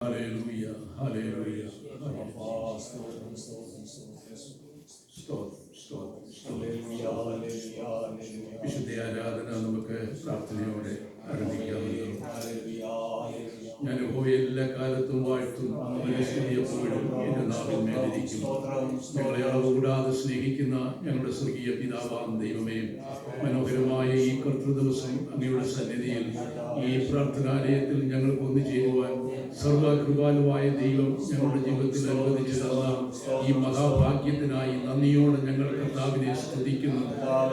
Hallelujah, hallelujah. വിശുദ്ധ ആരാധന നമുക്ക് പ്രാർത്ഥനയോടെ ആരംഭിക്കാമല്ലോ. ഞാൻ യഹോവയെ എല്ലാ കാലത്തും വാഴ്ത്തും, അവന്റെ സ്തുതി എപ്പോഴും എന്റെ നാവിൽ മേലിരിക്കും. ഞങ്ങളെ അളവ് കൂടാതെ സ്നേഹിക്കുന്ന ഞങ്ങളുടെ സ്വർഗീയ പിതാവാം ദൈവമേ, മനോഹരമായ ഈ കർത്തൃദിവസം അങ്ങയുടെ സന്നിധിയിൽ ഈ പ്രാർത്ഥനാലയത്തിൽ ഞങ്ങൾക്ക് ഒന്നുചേരുവാൻ സർവകൃപാലുവായ ദൈവം ഞങ്ങളുടെ ജീവിതത്തിൽ അനുവദിച്ചു തന്ന ഈ മഹാഭാഗ്യത്തിനായി നന്ദിയോടെ ഞങ്ങൾ കർത്താവിനെ സ്തുതിക്കുന്നു.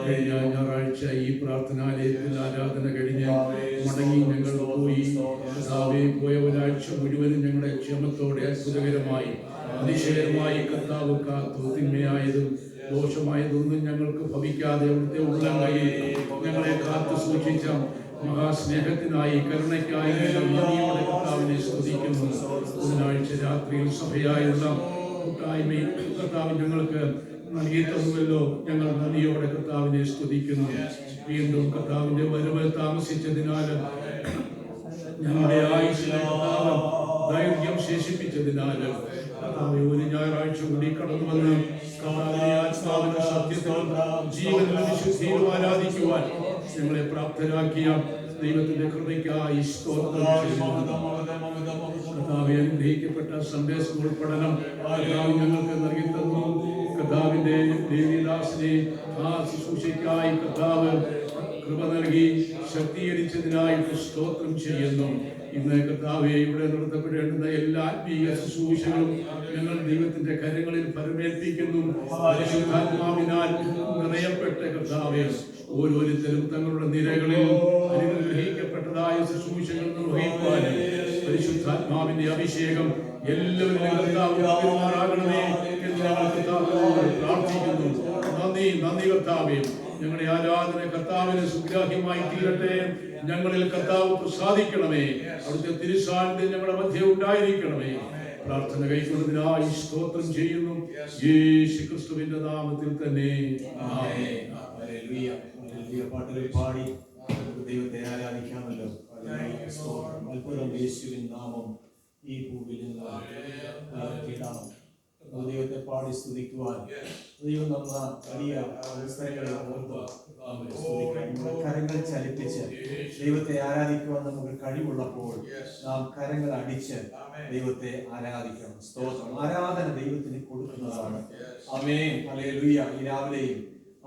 കഴിഞ്ഞ ഞായറാഴ്ച ഈ പ്രാർത്ഥനാലയത്തിൽ ആരാധന കഴിഞ്ഞ് മടങ്ങി ഞങ്ങൾ പോയി. കർത്താവെ, പോയ ഒരാഴ്ച മുഴുവനും ഞങ്ങളുടെ ക്ഷേമത്തോടെ അത്ഭുതകരമായി അതിശയമായി കർത്താവ് കാത്തു. തിന്മയായതും ദോഷമായതൊന്നും ഞങ്ങൾക്ക് ഭവിക്കാതെ അവിടുത്തെ ഉള്ളം കയ്യിൽ ഞങ്ങളെ കാത്തു സൂക്ഷിച്ച മഹാസ്നേഹത്തിനായി കരുണയ്ക്കായി നന്ദിയോടെ കർത്താവിനെ സ്തുതിക്കുന്നു. ബുധനാഴ്ച രാത്രിയിൽ സഭയായുള്ള കൂട്ടായ്മയിൽ കർത്താവ് ഞങ്ങൾക്ക് നൽകി തന്നുവല്ലോ. ഞങ്ങൾ നന്ദിയോടെ കർത്താവിനെ സ്തുതിക്കുന്നു. വീണ്ടും കർത്താവിന്റെ വരവ് താമസിച്ചതിനാൽ ഞങ്ങളുടെ ആയുസ്സിലെ കർത്താവ് ദൈർഘ്യം ശേഷിപ്പിച്ചതിനാൽ കർത്താവ് ഒരു ഞായറാഴ്ച കൂടി കടന്നു വന്ന് കർത്താവിനെ ആത്മാവിന്റെ സത്യത്തിലും ജീവനിലും വിശുദ്ധിയിലും ആരാധിക്കുവാൻ ഞങ്ങളെ പ്രാപ്തരാക്കിയ ദൈവത്തിന്റെ കൃപയ്ക്കായി സ്തോത്രം ചെയ്യുന്നു. കർത്താവെ, അനുഗ്രഹിക്കപ്പെട്ട സൺഡേ സ്കൂൾ പഠനം കർത്താവ് ഞങ്ങൾക്ക് നൽകി തന്നു. കർത്താവിന്റെ ദേവിദാസിനെ ആ ശുശ്രൂഷയ്ക്കായി കർത്താവ് കൃപ നൽകി ശക്തീകരിച്ചതിനായിട്ട് സ്തോത്രം ചെയ്യുന്നു. ഇന്ന് കർത്താവെ, ഇവിടെ നടത്തപ്പെടേണ്ടുന്ന എല്ലാ ആത്മീയ ശുശ്രൂഷകളും ഞങ്ങൾ ദൈവത്തിന്റെ കരങ്ങളിൽ പരമേൽപ്പിക്കുന്നു. പരിശുദ്ധാത്മാവിനാൽ നിറയപ്പെട്ട കർത്താവെ, ഓരോരുത്തരും തങ്ങളുടെ നിരകളിൽ അനുഗ്രഹിക്കപ്പെട്ടതായ ശുശ്രൂഷകൾ നിർവഹിക്കുവാനും പരിശുദ്ധാത്മാവിന്റെ അഭിഷേകം എല്ലാവരും കർത്താവിനെ എന്ന് ഞങ്ങൾ കർത്താവിനോട് പ്രാർത്ഥിക്കുന്നു. നന്ദി കർത്താവേ. ഞങ്ങളുടെ ആരാധന കർത്താവിന് സുഗ്രാഹ്യമായി തീരട്ടെ. ഞങ്ങളിൽ കർത്താവ് പ്രസാദിക്കണമേ. അവിടുത്തെ തിരുസാന്നിധ്യം ഞങ്ങളുടെ മധ്യേ ഉണ്ടായിരിക്കണമേ. പ്രാർത്ഥന കൈക്കൊണ്ടതിനായി സ്തോത്രം ചെയ്യുന്നു, യേശു ക്രിസ്തുവിന്റെ നാമത്തിൽ തന്നെ. പാട്ടുകൾ പാടി ദൈവത്തെ ആരാധിക്കാമല്ലോ. അത്ഭുതം യേശുവിൻ നാമം ഈ ഭൂമിയിൽ നിന്ന് ദൈവത്തെ പാടി സ്തുതിക്കുവാൻ ദൈവം തന്ന വലിയ അവസരങ്ങളെ കരങ്ങൾ ചലിപ്പിച്ച് ദൈവത്തെ ആരാധിക്കുവാൻ നമുക്ക് കഴിവുള്ളപ്പോൾ നാം കരങ്ങൾ അടിച്ച് ദൈവത്തെ ആരാധിക്കണം. സ്തോത്രം. ആരാധന ദൈവത്തിന് കൊടുക്കുന്നതാണ്. ആമേൻ, ഹല്ലേലൂയ. ഈ രാവിലെയും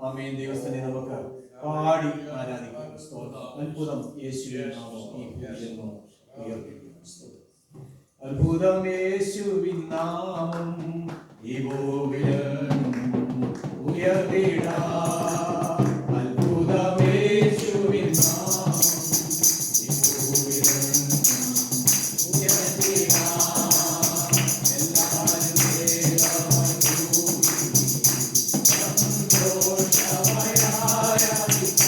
ആമേൻ ദൈവത്തിനെ നമുക്ക് പാടി ആരാധിക്കണം. സ്തോത്രം. അത്ഭുതം യേശുവിൻ നാമം ഈ ഭൂമിയിൽ നിന്ന് ഉയർത്തിയിരിക്കുന്നു. സ്തോത്രം. അത്ഭുതം യേശുവിൻ നാമം ഈ ഭൂമിയിൽ ഉയർത്തിടാം. അത്ഭുതം യേശുവിൻ നാമം ഈ ഭൂമിയിൽ ഉയർത്തിടാം. എല്ലാവരും സന്തോഷമായി ആരാധിക്കാം.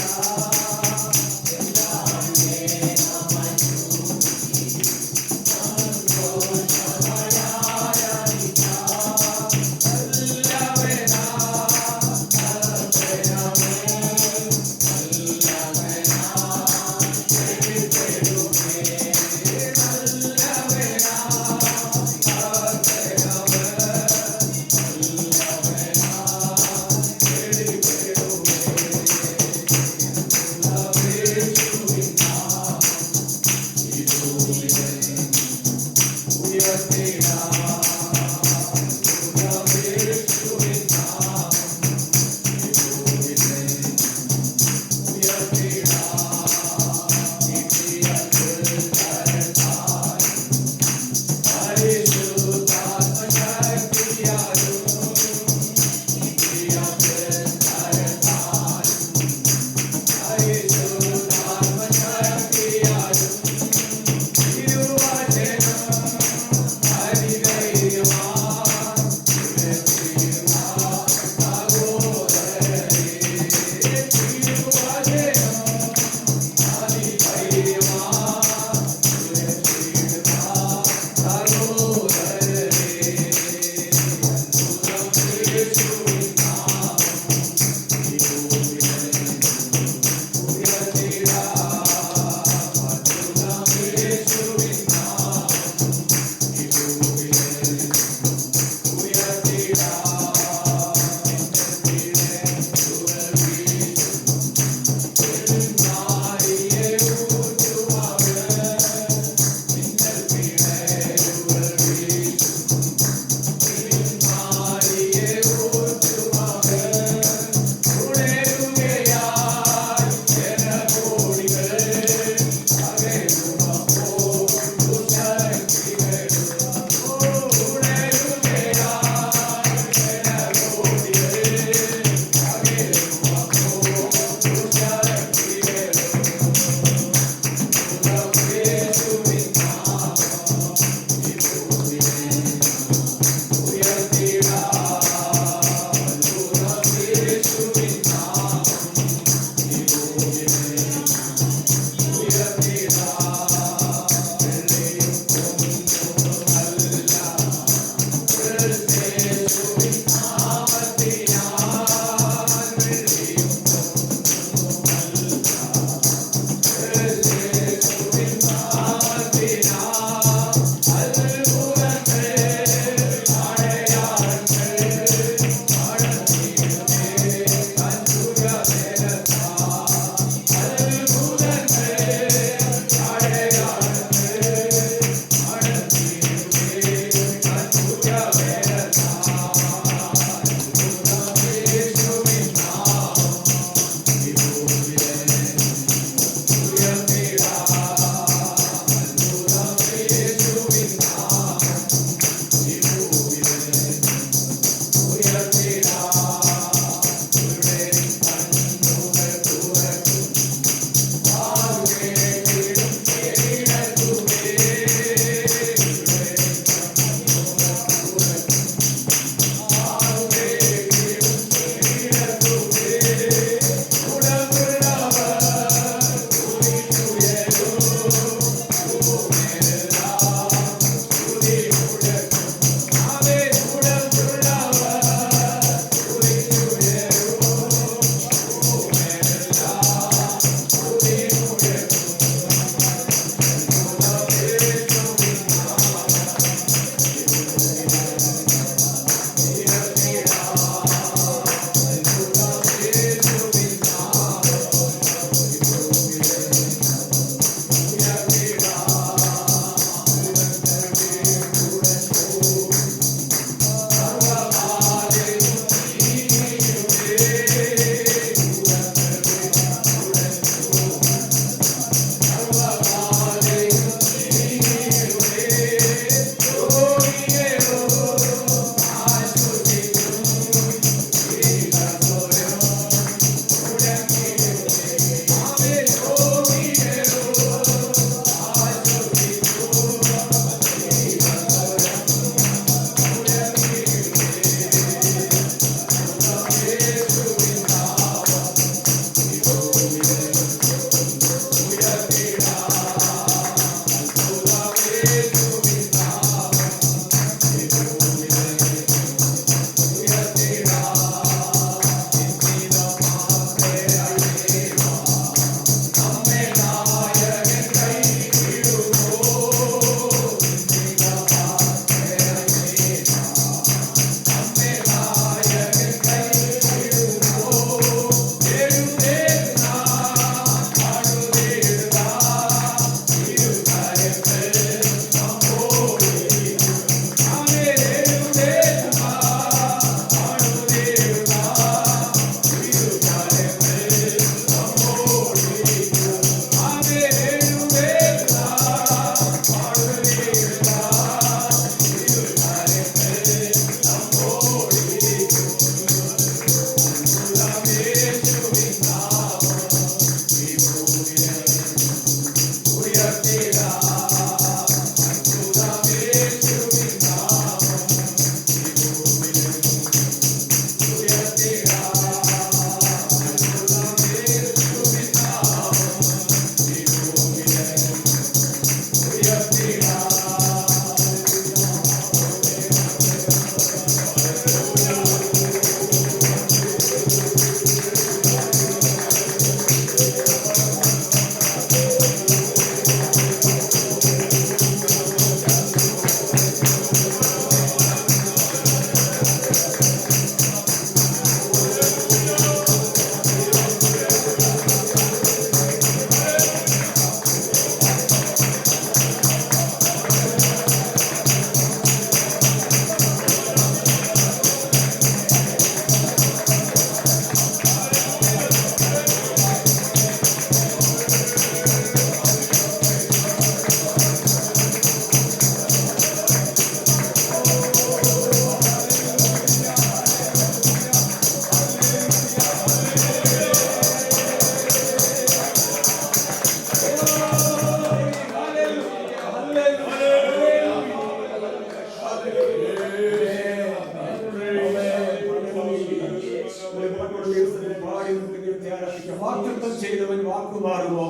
വാഗ്ദത്തം ചെയ്തവൻ വാക്കുമാറുമോ?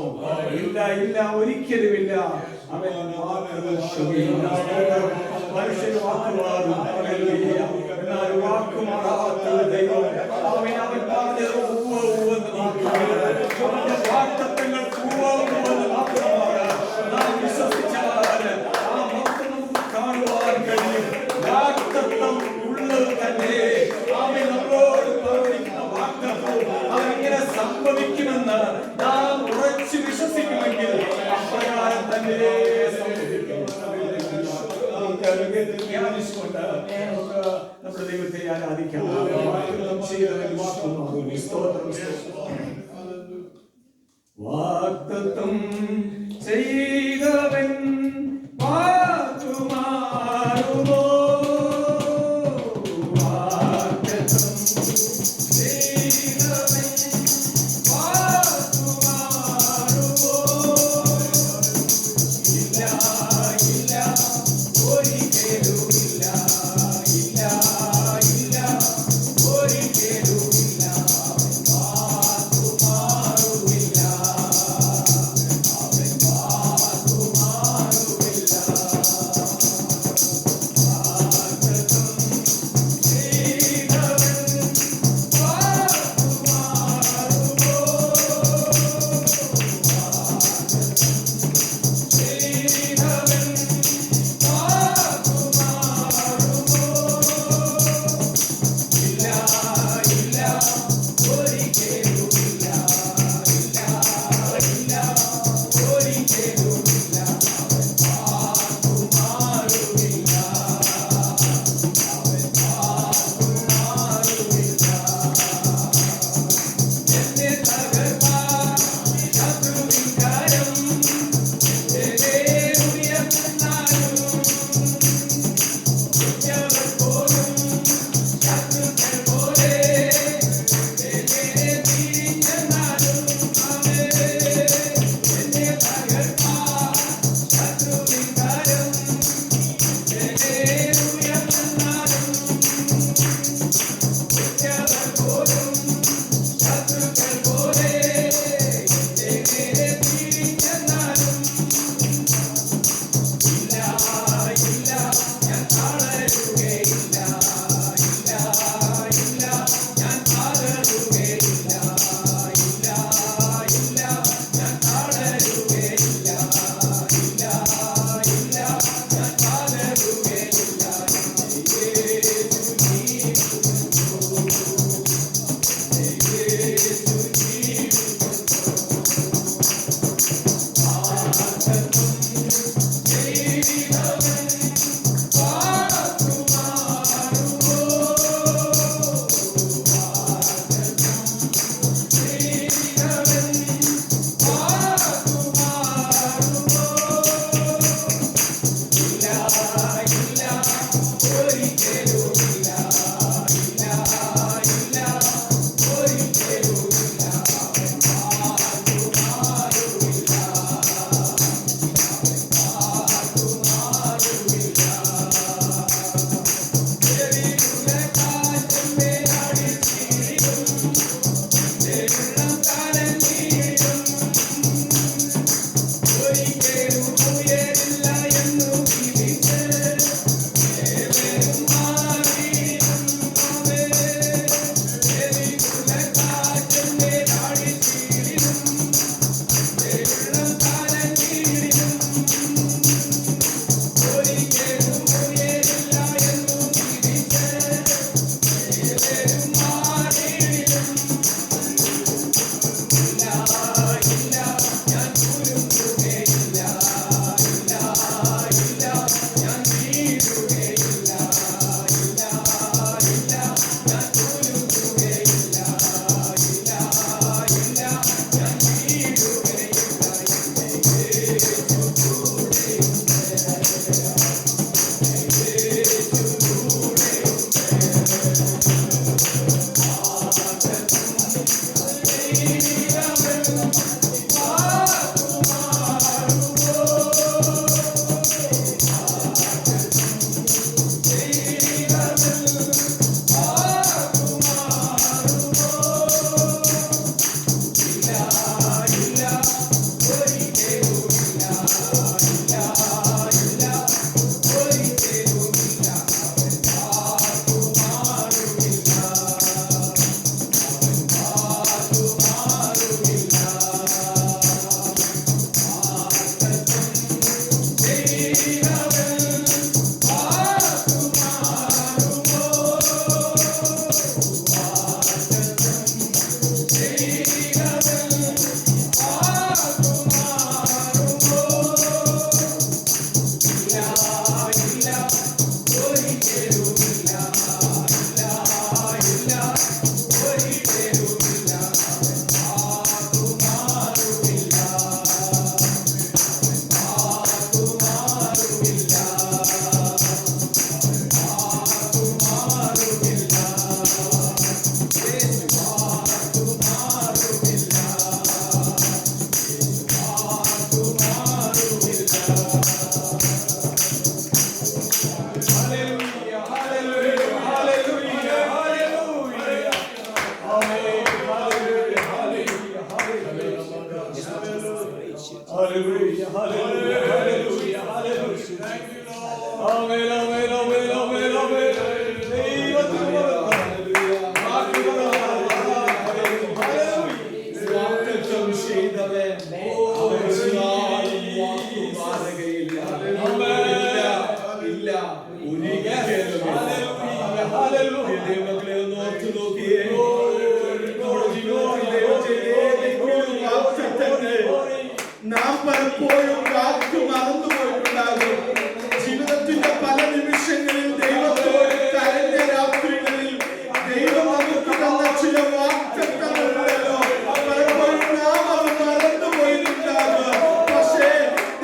ഇല്ല, ഇല്ല, ഒരിക്കലുമില്ല. അവൻ മനുഷ്യന് വാക്കുമാറും, എന്നാൽ വാക്കുമാറാത്ത ദൈവം അവൻ വാഗ്ദത്തങ്ങൾ നാം വിശ്വസിച്ചാൽ ആ മൗത്ത് നമുക്ക് കാണുവാൻ കഴിയും. വാഗ്ദത്തം ഉള്ളത് തന്നെ അവൻ നമ്മളോട് പറഞ്ഞിരിക്കുന്ന വാഗ്ദത്തം അവനിങ്ങനെ സംഭവിക്കുമെന്ന് നാം ഉറച്ചു വിശ്വസിക്കുമെങ്കിൽ അപ്രകാരം തന്നെ ധ്യാനിച്ചുകൊണ്ട് നമ്മുടെ ദൈവത്തെ ആരാധിക്കാം. വാഗ്ദത്തം ചെയ്തവൻ വാക്കുമാറും. സ്തോത്രം, വാഗ്ദത്തം ചെയ്തവൻ വാക്കുമാറുമോ? Hallelujah, hallelujah, hallelujah, hallelujah. Thank you, Lord. Amen, amen, amen, amen, amen. നാം പലപ്പോഴും വാക്ക് മറന്നുപോയിട്ടുണ്ടാകും. ജീവിതത്തിന്റെ പല നിമിഷങ്ങളിൽ ദൈവത്തോട് കരഞ്ഞ രാത്രികളിൽ ദൈവം നമുക്ക് തന്ന ചില വാഗ്ദത്തങ്ങളുണ്ടല്ലോ, പലപ്പോഴും നാം അത് മറന്നുപോയിട്ടുണ്ടാകും. പക്ഷേ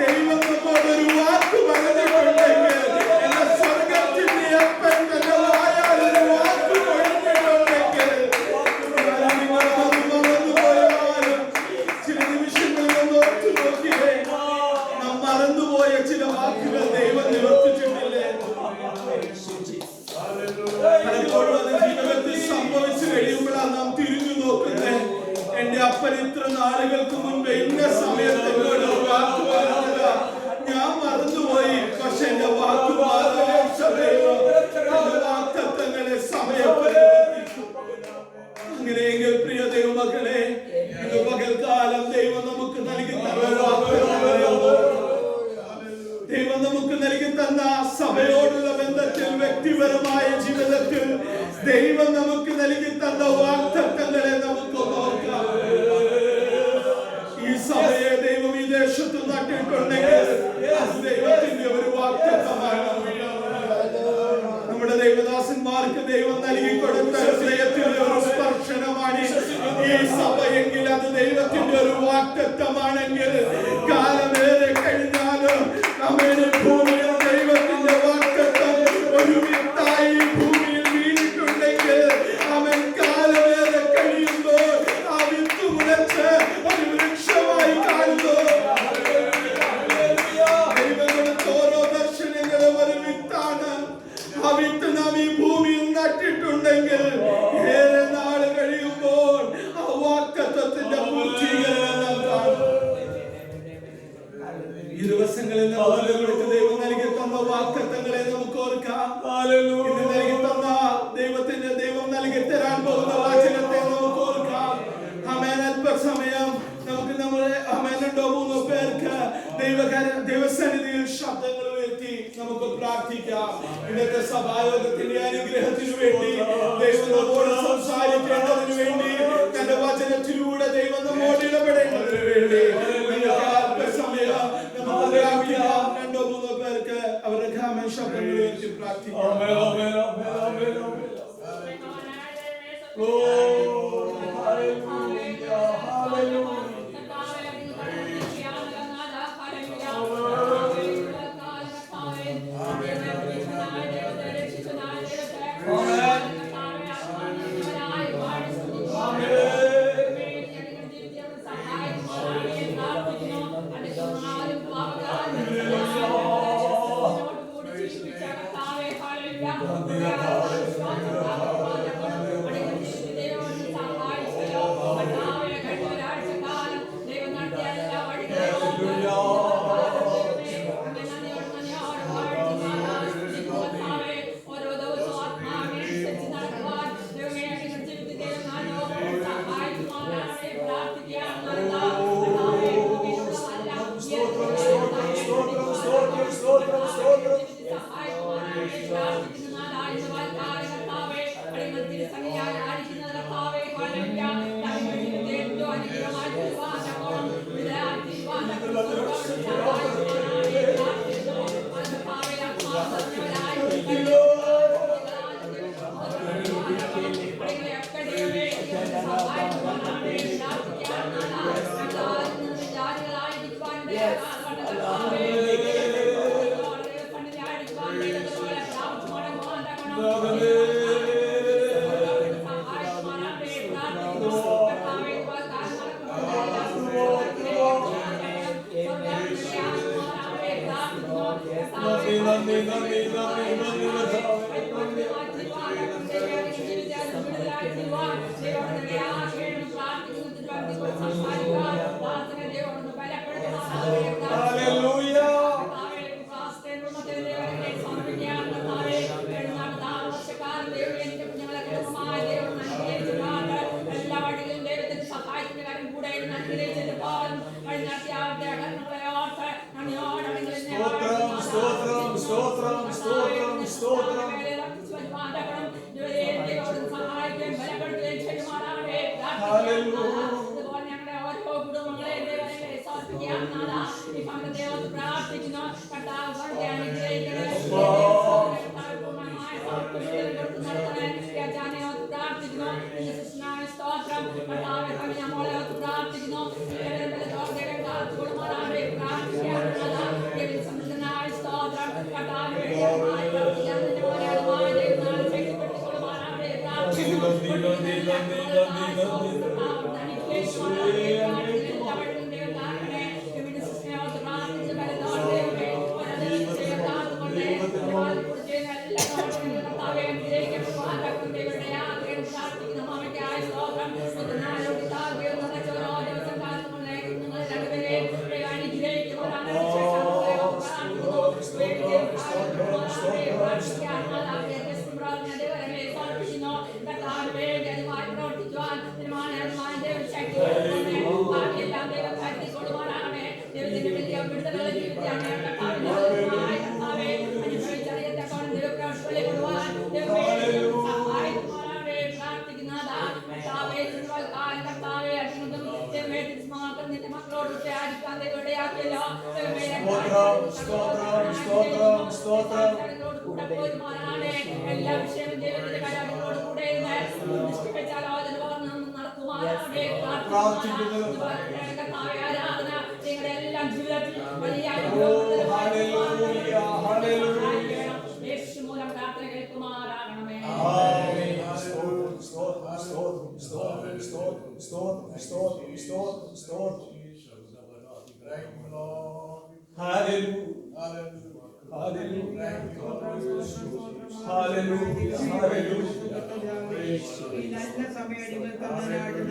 ദൈവം നമ്മോടൊരു വാക്ക് പറഞ്ഞിട്ടുണ്ടെങ്കിൽ, എന്റെ സ്വർഗത്തിന്റെ അപ്പൻ തന്റെ വായാൽ ഒരു വാക്ക് പറഞ്ഞിട്ടുണ്ടെങ്കിൽ, നിങ്ങൾ മറന്നുപോയാലും ചില നിമിഷങ്ങളിൽ ഓർത്തു നോക്കിയേ, നാം മറന്നുപോയ ചില വാക്കുകൾ ദൈവം നിവർത്തിച്ചിട്ടില്ലേ? പലപ്പോഴും അത് ജീവിതത്തിൽ സംഭവിച്ചു കഴിയുമ്പോഴാണ് നാം തിരിഞ്ഞു നോക്കുന്നത്. എന്റെ അപ്പൻ ഇത്ര നാളുകൾക്ക് മുൻപ് ഇന്ന സമയത്ത് എന്നോട് ഒരു വാക്ക് പറഞ്ഞത് ഞാൻ മറന്നുപോയി. പക്ഷെ എന്റെ വാക്ക് വാക്തത്വങ്ങളെ സമയം പരിവർത്തിച്ചു. അങ്ങനെയെങ്കിൽ പ്രിയ ദൈവമക്കളെ, ഇന്ന് പകൽക്കാലം ദൈവം നമുക്ക് നൽകി ദൈവം നമുക്ക് നൽകി തന്ന സഭയോടുള്ള ബന്ധത്തിൽ, വ്യക്തിപരമായ ജീവിതത്തിൽ ദൈവം നമുക്ക് നൽകി തന്ന വാഗ്ദത്തങ്ങളെ നമുക്ക് നോക്കാം. ഈ സഭയെ ദൈവം ഈ ദേശത്ത് നട്ടിട്ടുണ്ടെങ്കിൽ അത് ദൈവത്തിന്റെ ഒരു വാഗ്ദത്തമാണ്. നമ്മുടെ ദൈവദാസന്മാർക്ക് ദൈവം നൽകി കൊടുത്ത ഹൃദയത്തിന്റെ ഒരു സ്പർശനമാണ് ഈ സഭയെങ്കിൽ, അത് ദൈവത്തിന്റെ ഒരു വാഗ്ദത്തമാണെങ്കിൽ, കാലമേറെ കഴിഞ്ഞാലും നമ്മുടെ ഭൂമിയിൽ ദൈവത്തിന്റെ ഉണ്ടെങ്കിൽ ഏറെ നാൾ കഴിയുമ്പോൾ ആ വാഗ്ദത്തത്തിന്റെ പൂർത്തീകരണം നാം കാണും. ഈ ദിവസങ്ങളിൽ നമുക്ക് ദൈവം നൽകി തന്ന വാഗ്ദത്തങ്ങളെ നമുക്ക് ഓർക്കാം. ഇന്ന് നൽകി തന്ന ദൈവം നൽകി തരാൻ പോകുന്ന വാചകത്തെ നമുക്ക് ഓർക്കാം. ആമേൻ. അല്പസമയം നമുക്ക് നമ്മളെ ആമേൻ 2-3 പേർക്ക് ദൈവസന്നിധിയിൽ ശബ്ദങ്ങൾ ഉയർത്തി നമുക്ക് പ്രാർത്ഥിക്കാം. ഇന്നത്തെ സഭായോഗത്തിന്റെ അനുഗ്രഹത്തിനു വേണ്ടി ദൈവം നമ്മോട് സംസാരിക്കേണ്ടതിനു വേണ്ടി തന്റെ വചനത്തിലൂടെ ദൈവം നമ്മോട് ഇടപെടേണ്ടതിനു വേണ്ടി അല്പസമയം നമുക്ക് പ്രാർത്ഥിക്കാം. 2-3 പേർക്ക് അവരുടെ ആമേൻ ശബ്ദങ്ങൾ ഉയർത്തി പ്രാർത്ഥിക്കാം.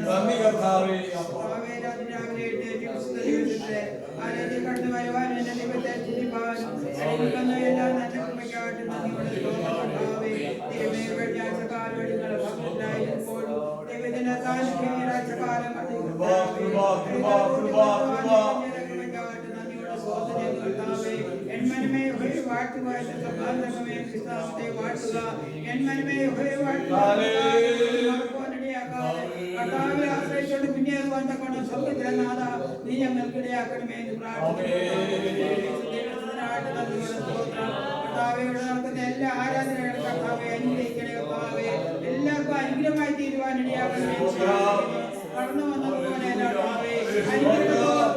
നന്ദി കർത്താവേ. കടന്നു വരുവാൻ എന്നെ ദൈവത്തെ ചിരിപ്പാനും എനിക്കൊന്ന എല്ലാ നല്ല കൃപയ്ക്കായിട്ട് ഭക്തരായിരിക്കുമ്പോഴും ദൈവത്തിന്റെ സാന്നിധ്യകാലം എൺമനമേ വാട്ടുക സമാധാനമേ ക്രിസ്താവത്തെ വാട്ടുക എൺമനമേ കർത്താവിനെ ആശ്രയിച്ചുകൊണ്ട് മുന്നേറുവാൻ തക്കണം സൗഖ്യനാഥ നീ ഞങ്ങൾക്കിടയാക്കണമേ എന്ന് കർത്താവയോട് നടക്കുന്ന എല്ലാ ആരാധനകളും കർത്താവെ അനുഗ്രഹിക്കണേ കർത്താവെ എല്ലാവർക്കും അനുഗ്രഹമായി തീരുവാനിടയാക്കണമേ കടന്നു വന്നതുപോലെ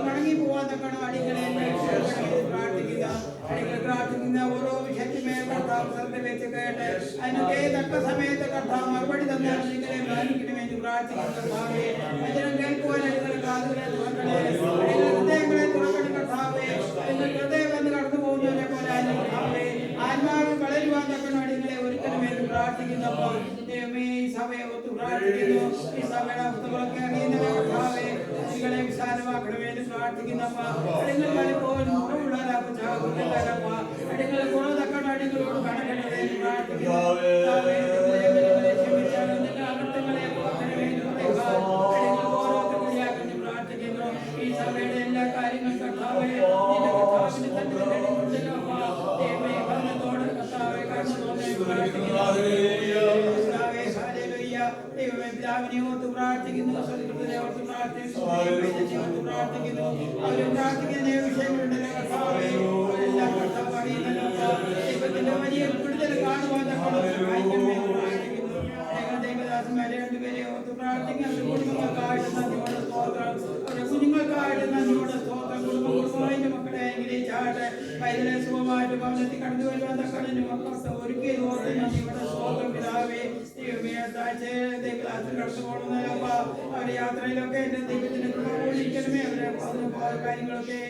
മടങ്ങി പോവാൻ തക്കണം അടികളെ പ്രാർത്ഥിക്കുക അടികൾ പ്രാർത്ഥിക്കുന്ന ഓരോ വിഷയത്തിമേ കർത്താവ് ശ്രദ്ധ വെച്ച് കേട്ട് അതിനൊക്കെ തക്ക സമയത്ത് കർത്താവ് മറുപടി തന്നാണ് നിങ്ങളെ മാനിക്കണമെന്ന് പ്രാർത്ഥിക്കുന്ന കർത്താവെ വചനം കേൾക്കുവാൻ അടികളെ കാതുകളെ തുറക്കണേ ഹൃദയങ്ങളെ തുറക്കണം കർത്താവെ നിങ്ങൾ ഹൃദയം എന്ന് കടന്നു പോകുന്നവരെ പോലെ കർത്താവെ ആത്മാവിൽ വളരുവാൻ തക്കണം അടികളെ ഒരിക്കലുമെന്ന് പ്രാർത്ഥിക്കുന്നപ്പോൾ ദൈവമേ ഈ സഭയെ ഒത്തു പ്രാർത്ഥിക്കുന്നു ഈ സഭയുടെ അവസ്ഥകളൊക്കെ അറിയുന്നവരെ കർത്താവെ നിങ്ങളെ വിശാലമാക്കണമെന്ന് പ്രാർത്ഥിക്കുന്നപ്പ അടിങ്ങൾ പലപ്പോഴും അടിങ്ങളെ ഗുണതക്കണം അടികളോട് കണക്കണമെന്ന് പ്രാർത്ഥിക്കുന്നു ഈ സഭയുടെ എല്ലാ കാര്യങ്ങളും കർത്താവെ പിതാവിനെ ഓർത്ത് പ്രാർത്ഥിക്കുന്നു സ്വന്തത്തെ ഓർത്ത് പ്രാർത്ഥിക്കുന്നു അവരും പ്രാർത്ഥിക്കുന്ന വിഷയങ്ങളുണ്ടല്ലോ കർത്താവേ എല്ലാം കർത്താവ് അറിയുന്നല്ലോ ദൈവത്തിന്റെ വലിയ വിടുതൽ കാണുവാൻ ദൈവദാസന്മാരെ രണ്ടുപേരെ ഓർത്ത് പ്രാർത്ഥിക്കാൻ കുടുംബങ്ങൾക്കായിട്ട് നന്ദിയോടെ സ്തോത്രം അവരുടെ കുഞ്ഞുങ്ങൾക്കായിട്ട് നന്ദിയോടെ സ്തോത്രം കുടുംബങ്ങളുടെ മക്കളെ അനുഗ്രഹിച്ചാട്ടെ പൈതലെ സുഖമായിട്ട് ഭവനത്തിൽ കടന്നു വരുവാൻ തക്കണിന് മക്കളെ ഒരുക്കിയത് ഓർത്ത് നന്ദിയോടെ സ്തോത്രം പിതാവേ ദൈവമേ ദൈവദാസൻ കടന്നു പോകുന്നതല്ല അവരുടെ യാത്രയിലൊക്കെ എന്റെ ദൈവത്തിന്റെ കൃപ ഒഴിക്കണമേ അവരെ കാര്യങ്ങളൊക്കെ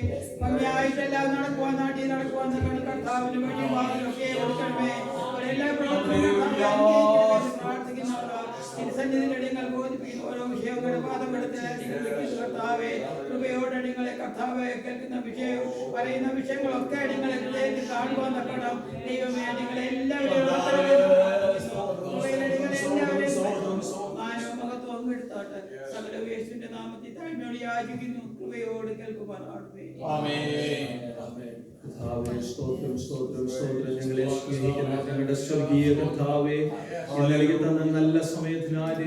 ഭംഗിയായിട്ടെല്ലാം നടക്കുവാൻ നാട്ടിൽ നടക്കുവാൻ തക്കണ കർത്താവിന് വഴി വാതിലൊക്കെ കൊടുക്കണമേ അവരെല്ലാ പ്രവർത്തനങ്ങളും പ്രാർത്ഥിക്കുന്നവരാ തിരുസന്നിധികൾ ബോധിപ്പിക്കുന്ന ഓരോ വിഷയങ്ങളുടെ പാദമെടുത്ത് കർത്താവെ കൃപയോടെ നിങ്ങളെ കർത്താവെ കേൾക്കുന്ന വിഷയം പറയുന്ന വിഷയങ്ങളൊക്കെ നിങ്ങളെ ഹൃദയത്തിൽ കാണുവാൻ തക്കണം ദൈവമേ നിങ്ങളെ എല്ലാവരെയും മാനവമഹത്വം എടുത്തോട്ടെ സകല യേശുവിന്റെ നാമത്തിൽ താഴ്മയോട് യാചിക്കുന്നു കൃപയോട് കേൾക്കുവാനാണ് സ്തോത്രം സ്തോത്രം സ്തോത്രം ഞങ്ങളെ സ്നേഹിക്കുന്ന ഞങ്ങളുടെ സ്വർഗീയ കർത്താവേ നൽകി തന്ന നല്ല സമയത്തിനായി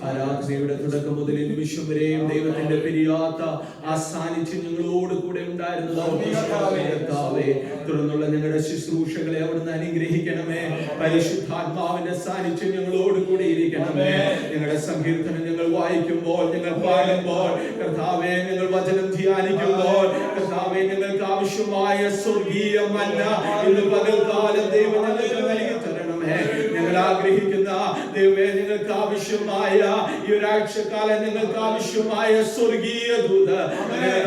ആരാധനയുടെ തുടക്കം മുതൽ നിമിഷം വരെയും ദൈവത്തിന്റെ പെരിയാത്ത ആ സാന്നിധ്യം ഞങ്ങളോട് കൂടെ ഉണ്ടായിരുന്നതാവേ തുടർന്നുള്ള ഞങ്ങളുടെ ശുശ്രൂഷകളെ അവിടുന്ന് അനുഗ്രഹിക്കണമേ പരിശുദ്ധാത്മാവിന്റെ സാന്നിധ്യം ഞങ്ങളോട് കൂടെ ഇരിക്കണമേ ഞങ്ങളുടെ സങ്കീർത്തനം ഞങ്ങൾ വായിക്കുമ്പോൾ ഞങ്ങൾ പാടുമ്പോൾ കർത്താവേ ഞങ്ങൾ വചനം ധ്യാനിക്കുമ്പോൾ കർത്താവേ ഞങ്ങൾക്ക് ആവശ്യമായ സ്വർഗീയ മന്ന ഇന്ന് പകൽക്കാലം ദൈവം ഞങ്ങൾക്ക് നൽകി തരണമേ ഞങ്ങൾ ആഗ്രഹിക്കുന്ന ദൈവമേ ഞങ്ങൾക്ക് ആവശ്യമായ ഈ ഒരാഴ്ചക്കാലം ഞങ്ങൾക്ക് ആവശ്യമായ സ്വർഗീയ ദൂത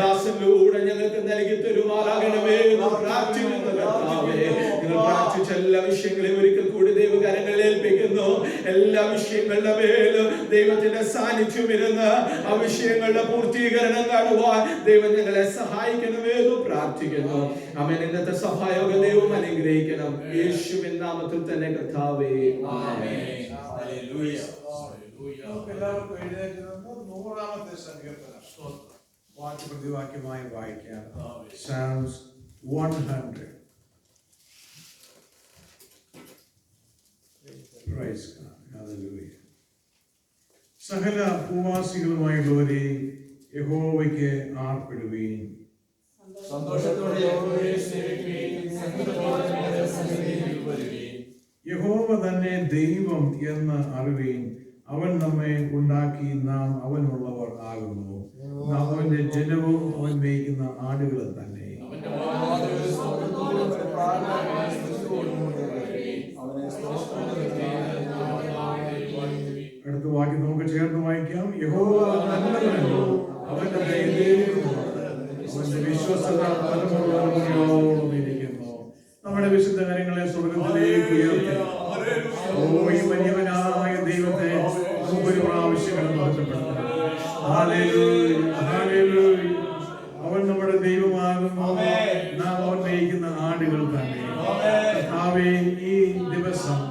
ദാസനിലൂടെ ഞങ്ങൾക്ക് നൽകി തരുമാറാകണമേ എന്ന് പ്രാർത്ഥിക്കുന്നു കർത്താവേ ഞങ്ങൾ പ്രാർത്ഥിച്ച എല്ലാ വിഷയങ്ങളെയും ഒരിക്കൽ കൂടി ദൈവകരങ്ങളിൽ ഏൽപ്പിക്കുന്നു എല്ലാ വിഷയങ്ങളുടെ മേലും ദൈവത്തിന്റെ സാന്നിധ്യം ഇരുന്ന് ആ വിഷയങ്ങളുടെ പൂർത്തീകരണം കാണുവാൻ ദൈവം ഞങ്ങളെ സഹായിക്കണമേ എന്ന് പ്രാർത്ഥിക്കുന്നു ആമേൻ ഇന്നത്തെ സഹായോഗ ദൈവം അനുഗ്രഹിക്കണം യേശുവിൻ നാമത്തിൽ തന്നെ കർത്താവേ ആമേൻ ഹല്ലേലൂയ എല്ലാവർക്കും എഴുന്നേറ്റ് നിന്ന് 100-ാമത്തെ സങ്കീർത്തനം വാക്യപ്രതിവാക്യമായി വായിക്കാം. Psalms 100. Praise God. Hallelujah. സകല ഭൂവാസികളുമായുള്ളവരെ യഹോവയ്ക്ക് ആർപ്പിടുവീൻ. യഹോവ തന്നെ ദൈവം എന്ന് അറിവീൻ. അവൻ നമ്മെ ഉണ്ടാക്കി, നാം അവനുള്ളവർ ആകുന്നു. നാം അവന്റെ ജനവും അവൻ മേയ്ക്കുന്ന ആടുകളും തന്നെ. അടുത്ത വാക്യം നമുക്ക് ചേർന്ന് വായിക്കാം. യഹോവ നല്ലവനല്ലോ, അവന്റെ ദയയും അവന്റെ വിശ്വസ്തത പരമുള്ള നമ്മുടെ വിശുദ്ധ കരങ്ങളെ സ്വർഗത്തിലേക്ക് ഉയർത്തി ഓ ഈ വലിയവനായ ദൈവത്തെ ഒരു പ്രാവശ്യം മഹത്വപ്പെടുത്തണം. Hallelujah, hallelujah. അവൻ നമ്മുടെ ദൈവമാകുന്നു, നാം അവൻ നയിക്കുന്ന ആടുകൾ തന്നെ. കർത്താവേ, ഈ ദിവസം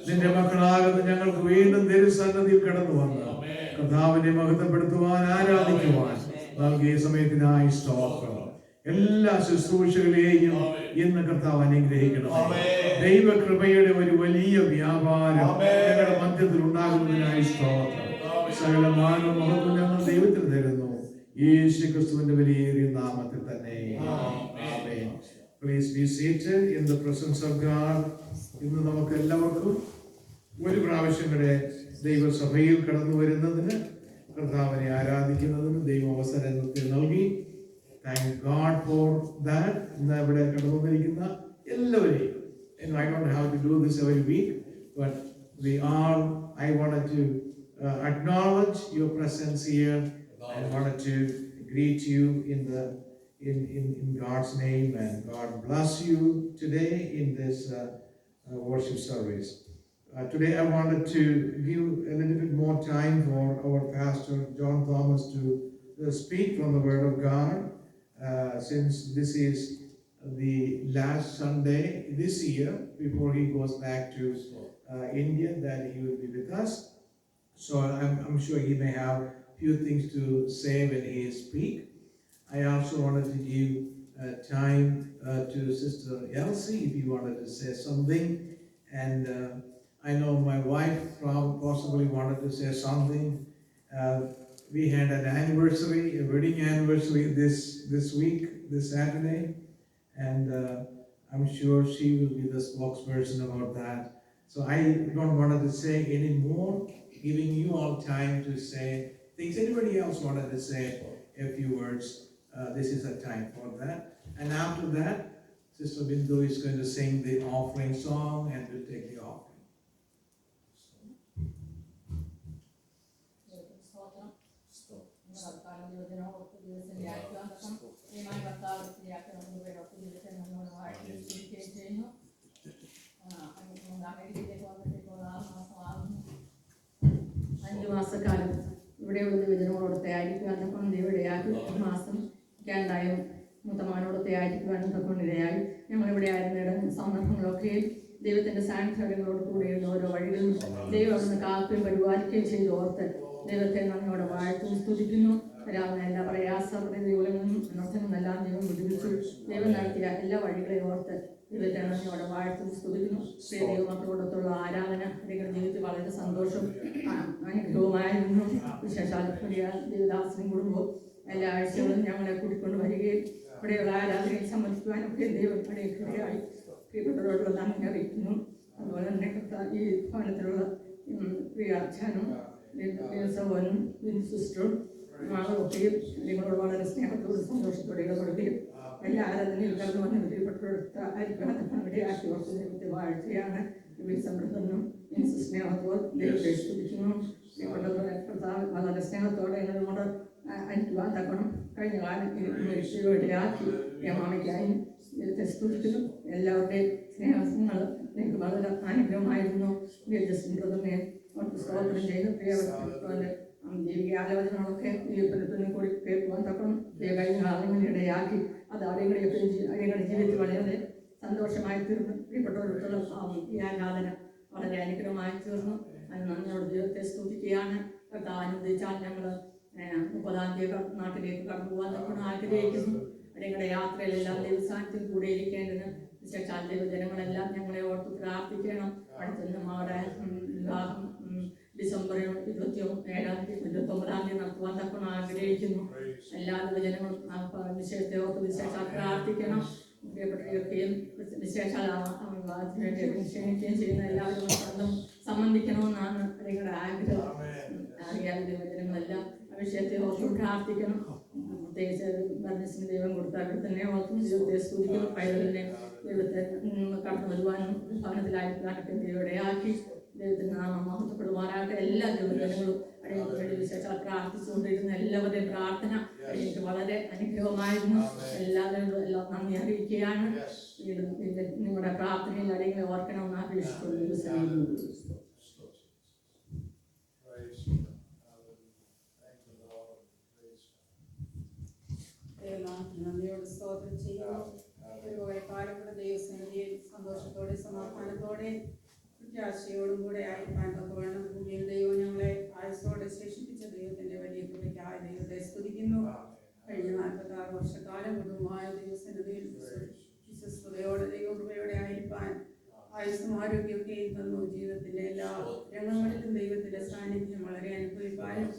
നിന്റെ മക്കളാകുന്ന ഞങ്ങൾക്ക് വീണ്ടും തിരുസന്നിധിയിൽ കടന്നു വന്ന് കർത്താവിനെ മഹത്വപ്പെടുത്തുവാൻ, ആരാധിക്കുവാൻ നൽകിയ സമയത്തിനായി സ്തോത്രം. എല്ലാ ശുശ്രൂഷകളെയും ഇന്ന് കർത്താവ് അനുഗ്രഹിക്കണം. ദൈവകൃപയുടെ ഒരു വലിയ വ്യാപാരം ഞങ്ങളുടെ മധ്യത്തിൽ ഉണ്ടാകുന്നതിനായി സ്തോത്രം. സകല മാനവും മഹത്വം ഞങ്ങൾ ദൈവത്തിന് തരുന്നു, യേശു ക്രിസ്തുവിന്റെ വിലയേറിയ നാമത്തിൽ തന്നെ. ആമേൻ. Please be seated in the presence of God. ഇന്ന് നമുക്ക് എല്ലാവർക്കും ഒരു പ്രാവശ്യം കൂടെ ദൈവസഭയിൽ കടന്നു വരുന്നതിന്, കർത്താവിനെ ആരാധിക്കുന്നതിന് ദൈവം അവസരത്തിൽ നൽകി. Thank God for that. ഇന്ന് ഇവിടെ കടന്നു വന്നിരിക്കുന്ന എല്ലാവരെയും, I don't have to do this every week, but I wanted to acknowledge your presence here. I wanted to greet you in God's name, and God bless you today in this worship service. Today I wanted to give a little bit more time for our pastor John Thomas to speak from the Word of God, since this is the last Sunday this year before he goes back to India, that he will be with us. So I'm sure he may have few things to say when he speak. I also wanted to give time to Sister Elsie if you wanted to say something, and I know my wife possibly wanted to say something. We had an anniversary, a wedding anniversary this week, this Saturday, and I'm sure she will be the spokesperson about that. So I don't want to say any more, giving you all time to say things. Anybody else wanted to say a few words? This is a time for that. And after that, Sister Bindu is going to sing the offering song and we'll take the offering. മാസക്കാലം ഇവിടെ ഉള്ള വിജനങ്ങളോടൊത്തെ ആയിരിക്കുവാൻ ഇവിടെയാക്കി മാസം രണ്ടായും മൂത്തമാനോടൊത്തെ ആയിരിക്കുവാനും തക്കൊണ്ടിരയായി ഞങ്ങളിവിടെ ആയിരുന്ന സന്ദർഭങ്ങളൊക്കെ ദൈവത്തിന്റെ സാന്നിധ്യങ്ങളോട് കൂടിയുള്ള ഓരോ വഴികളും ദൈവം അവിടുന്ന് കാക്കുകയും പരിപാലിക്കുകയും ചെയ്ത് ഓർത്ത് ദൈവത്തെ നന്ദിയോടെ വാഴ്ത്തും സ്തുതിക്കുന്നു. വരാവുന്ന എല്ലാ പ്രയാസങ്ങളും അനർത്ഥങ്ങളും എല്ലാം ദൈവം വിടുവിച്ചു. ദൈവം നടത്തിയ എല്ലാ വഴികളെയും ഓർത്ത് ദൈവത്തെ നന്ദിയോടെ വാഴ്ത്തും സ്തുതിക്കുന്നു. പ്രിയ ദൈവമക്കളോടൊത്തുള്ള ആരാധന നിങ്ങളുടെ ജീവിതത്തിൽ വളരെ സന്തോഷം അനുഗ്രഹവുമായിരുന്നു. വിശേഷാൽ പ്രിയ ദേവദാസനും കുടുംബവും എല്ലാ ആഴ്ചകളും ഞങ്ങളെ കൂട്ടിക്കൊണ്ട് വരികയും ഇവിടെയുള്ള ആരാധനയിൽ സംബന്ധിക്കുവാനൊക്കെ ദൈവം ഇടയായി പ്രിയപ്പെട്ടവരോടുള്ള നന്ദി അറിയിക്കുന്നു. അതുപോലെ തന്നെ ഈ ഭവനത്തിലുള്ള പ്രിയ അച്ഛനും സഹോദരനും സിസ്റ്ററും ഒക്കെ നിങ്ങളോട് വളരെ സ്നേഹത്തോടും സന്തോഷത്തോടെ ഇടപെടുകയും എല്ലാ ആരാധനയിൽ കടന്നു വന്ന പ്രിയപ്പെട്ടവരുടെ ഇടയാക്കി ഓർത്ത് ദൈവത്തെ വാഴ്ചയാണ്. സമൃദ്ധനും സ്നേഹത്തോട് ദൈവത്തെ സ്തുതിക്കുന്നു. പ്രിയപ്പെട്ടവരെ വളരെ സ്നേഹത്തോടെ എന്നതുകൊണ്ട് അനുഭവം തക്കണം. കഴിഞ്ഞ കാലം ഇടയാക്കി മാമയ്ക്കായും ദൈവത്തെ സ്തുതിക്കുന്നു. എല്ലാവരുടെയും സ്നേഹങ്ങൾ നിങ്ങൾക്ക് വളരെ അനുഗ്രഹമായിരുന്നു. ജസ്റ്റിനെ സ്തോത്രം ചെയ്ത് പ്രിയപ്പെട്ടവരുടെ ദൈവിക ആലോചനകളൊക്കെ ദൈവത്തിന് കൂടി കേൾക്കുവാൻ തക്കണം. കഴിഞ്ഞ കാലങ്ങളിൽ ഇടയാക്കി അത് അടിങ്ങളുടെ ജീവിതത്തിൽ വളരെ സന്തോഷമായി തീർന്നു. പ്രിയപ്പെട്ടവരോടുള്ള ഈ ആരാധന വളരെ അനുഗ്രഹമായി തീർന്നു. അത് നന്ദിയോട് ദൈവത്തെ സ്തുതിക്കുകയാണ്. അനുവദിച്ചാൽ ഞങ്ങൾ 30-ാം തീയതി നാട്ടിലേക്ക് കടന്നു പോകാൻ തക്കണം ആഗ്രഹിക്കുന്നു. ഞങ്ങളുടെ യാത്രയിലെല്ലാം ദൈവസാന്നിധ്യം കൂടെ ഇരിക്കേണ്ടത് വിശേഷാൽ ദൈവജനങ്ങളെല്ലാം ഞങ്ങളെ ഓർത്ത് പ്രാർത്ഥിക്കണം. അടുത്ത മകളുടെ വിവാഹം ഡിസംബർ 27-ാം തീയതി 29-ാം തീയതി നടത്തുവാൻ തക്കണം ആഗ്രഹിക്കുന്നു. എല്ലാ യുവജനങ്ങളും വിശേഷത്തെ ഓർത്ത് വിശേഷാൽ പ്രാർത്ഥിക്കണം. പ്രിയപ്പെട്ടവരെയും വിശേഷാൽ ക്ഷണിക്കുകയും ചെയ്യുന്ന എല്ലാവരും സ്വന്തം സംബന്ധിക്കണമെന്നാണ് നിങ്ങളുടെ ആഗ്രഹം. അറിയാതെ യുവജനങ്ങളെല്ലാം വിഷയത്തെ ഓർത്ത് പ്രാർത്ഥിക്കണം. പ്രത്യേകിച്ച് ബർണസിന് ദൈവം കൊടുത്ത അവിടെ തന്നെ ഓർത്തും ദൈവത്തെ സ്തുതിക്കണം. പൈതലിനെ ദൈവത്തെ കടന്നു വരുവാനും ഭവനത്തിലായിരിക്കാനൊക്കെ ദൈവത്തെ ആക്കി ദൈവത്തിന് നാമം മഹത്വപ്പെടുമാറാകട്ടെ. എല്ലാ ദൈവജനങ്ങളും അടിയങ്ങൾക്ക് വേണ്ടി വിശേഷാൽ പ്രാർത്ഥിച്ചുകൊണ്ടിരുന്ന എല്ലാവരുടെയും പ്രാർത്ഥന എനിക്ക് വളരെ അനുഗ്രഹമായിരുന്നു. എല്ലാവരും എല്ലാം നന്ദി അറിയിക്കുകയാണ്. നിങ്ങളുടെ പ്രാർത്ഥനയിൽ അടിയങ്ങളെ ഓർക്കണമെന്ന് അപേക്ഷിച്ചുകൊണ്ട് നന്ദിയോട് സ്തോത്രം ചെയ്യുന്നു. ഒരു കാലങ്ങളുടെ ദൈവസന്നിധിയിൽ സന്തോഷത്തോടെ സമാധാനത്തോടെ പ്രത്യാശയോടും കൂടെ ആയിരിക്കാൻ തക്കവണ്ണം ഭൂമിയിൽ ദൈവം ഞങ്ങളെ ആയുസ്സോടെ ശേഷിപ്പിച്ച ദൈവത്തിന്റെ വലിയ കൃപയ്ക്കായ ദൈവത്തെ സ്തുതിക്കുന്നു. കഴിഞ്ഞ 46 വർഷക്കാലം കുടുംബമായ ദൈവസന്നിധിയിൽ വിശ്വസ്തയോടെ ദൈവകൃപയോടെ ആയിരിക്കാൻ ആയുസ്സും ആരോഗ്യമൊക്കെയും തന്നു. ജീവിതത്തിന്റെ എല്ലാ രംഗങ്ങളിലും ദൈവത്തിന്റെ സാന്നിധ്യം വളരെ അനുഭവിക്കാനും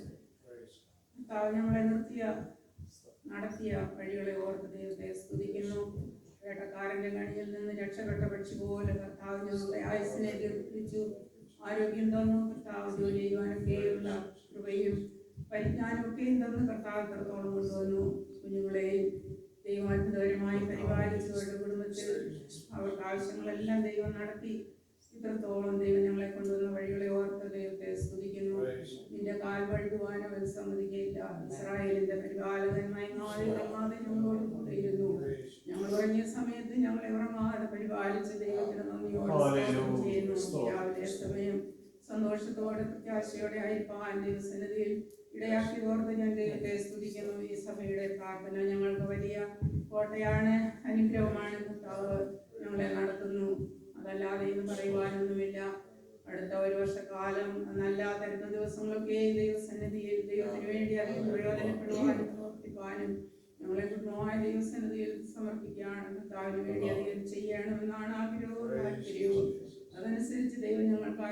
ഞങ്ങളെ നടത്തിയ വഴികളെ ഓർത്ത് ദൈവത്തെ സ്തുതിക്കുന്നു. വേട്ടക്കാരന്റെ കണിയിൽ നിന്ന് രക്ഷപ്പെട്ട പക്ഷി പോലെ കർത്താവ് ഞങ്ങളുടെ ആയുസ്സിനെ ദീർഘിപ്പിച്ചു ആരോഗ്യം തന്നു. കർത്താവ് ജോലി ചെയ്യുവാനൊക്കെയുള്ള കൃപയും പരിജ്ഞാനമൊക്കെയും തന്നു. കർത്താവ് ഇത്രത്തോളം കൊണ്ടുവന്നു. കുഞ്ഞുങ്ങളെയും ദൈവം അത്ഭുതകരമായി പരിപാലിച്ചവരുടെ കുടുംബത്തിൽ അവർക്ക് ആവശ്യങ്ങളെല്ലാം ദൈവം നടത്തി. ഇത്രത്തോളം ദൈവം ഞങ്ങളെ കൊണ്ടുവന്ന വഴികളെ ഓർത്ത് ദൈവത്തെ സ്തുതിക്കുന്നു. നിന്റെ കാൽ വഴുകുവാനോ അവൻ സമ്മതിക്കയില്ല. ഇസ്രായേലിന്റെ പരിപാലകന്മായി ഉറങ്ങാതെ ഞങ്ങളോട് കൂടെയിരുന്നു. ഞങ്ങൾ ഉറങ്ങിയ സമയത്ത് ഞങ്ങളെ ഉറങ്ങാതെ പരിപാലിച്ച ദൈവത്തിന് നന്ദിയോടെ ചെയ്യുന്നു. രാവിലെ സമയം സന്തോഷത്തോടെ പ്രത്യാശയോടെ ആയിരിക്കാൻ ദൈവസന്നിധിയിൽ ഇടയാക്കി ഓർത്ത് ഞാൻ ദൈവത്തെ സ്തുതിക്കുന്നു. ഈ സഭയുടെ പ്രാർത്ഥന ഞങ്ങൾക്ക് വലിയ കോട്ടയാണ്, അനുഗ്രഹമാണ്. കർത്താവ് ഞങ്ങളെ നടത്തുന്നു. അതല്ലാതെ ഇന്ന് പറയുവാനൊന്നുമില്ല. അടുത്ത 1 വർഷക്കാലം നല്ല തരുന്ന ദിവസങ്ങളൊക്കെ ദൈവസന്നിധിയിൽ ദൈവത്തിന് വേണ്ടി അധികം പ്രയോജനപ്പെടുവാനും പ്രവർത്തിക്കാനും ഞങ്ങളെ കുടുംബമായ ദൈവസന്നിധിയിൽ സമർപ്പിക്കുകയാണ്. കർത്താവിന് വേണ്ടി അധികം ചെയ്യണമെന്നാണ് ആഗ്രഹവും താല്പര്യവും. അതനുസരിച്ച് ദൈവം ഞങ്ങൾക്ക്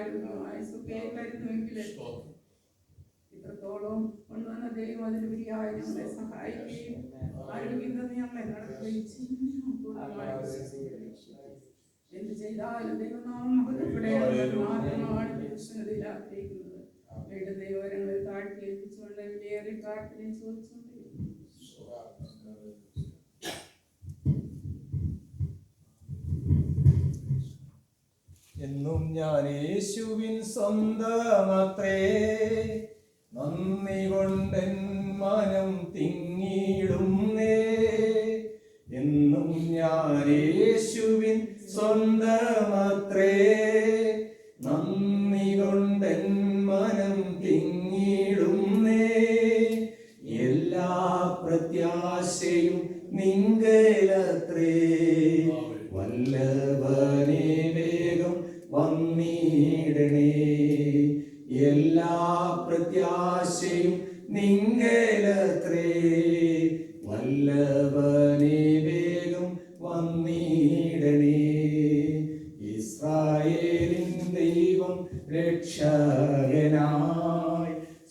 ആയുസ്സൊക്കെ തരുന്നുവെങ്കിൽ ഇത്രത്തോളം കൊണ്ടുവന്ന ദൈവം അതിലുപരിയായി ഞങ്ങളെ സഹായിക്കുകയും ആരോഗ്യം തന്ന് ഞങ്ങളെ നടത്തുകയും ചെയ്യും. എന്ത് ചെയ്താലും ദൈവനാമം മാത്രമാണ് ദൈവസന്നിധിയിൽ ആഗ്രഹിക്കുന്നത്. വീണ്ടും ദൈവവരങ്ങളെ താഴ്ത്തി ഏൽപ്പിച്ചുകൊണ്ട് വിലയേറിയ പ്രാർത്ഥനയും ചോദിച്ചുകൊണ്ടിരിക്കുന്നു. എന്നും ഞാൻ യേശുവിൻ സ്വന്തമത്രേ, നന്ദി കൊണ്ടെൻ മനം തിങ്ങിടുന്നേ. എന്നും ഞാൻ യേശുവിൻ സ്വന്തമത്രേ, നന്ദി കൊണ്ടെൻ മനം തിങ്ങിടുന്നേ. എല്ലാ പ്രത്യാശയും നിങ്കലത്രേ, വല്ലഭനെ വേഗം വന്നിടണേ. എല്ലാ പ്രത്യാശയും നിങ്കലത്രേ, വല്ലഭനെ വേഗം വന്നിടണേ. ഇസ്രായേലിൻ ദൈവം രക്ഷകനായി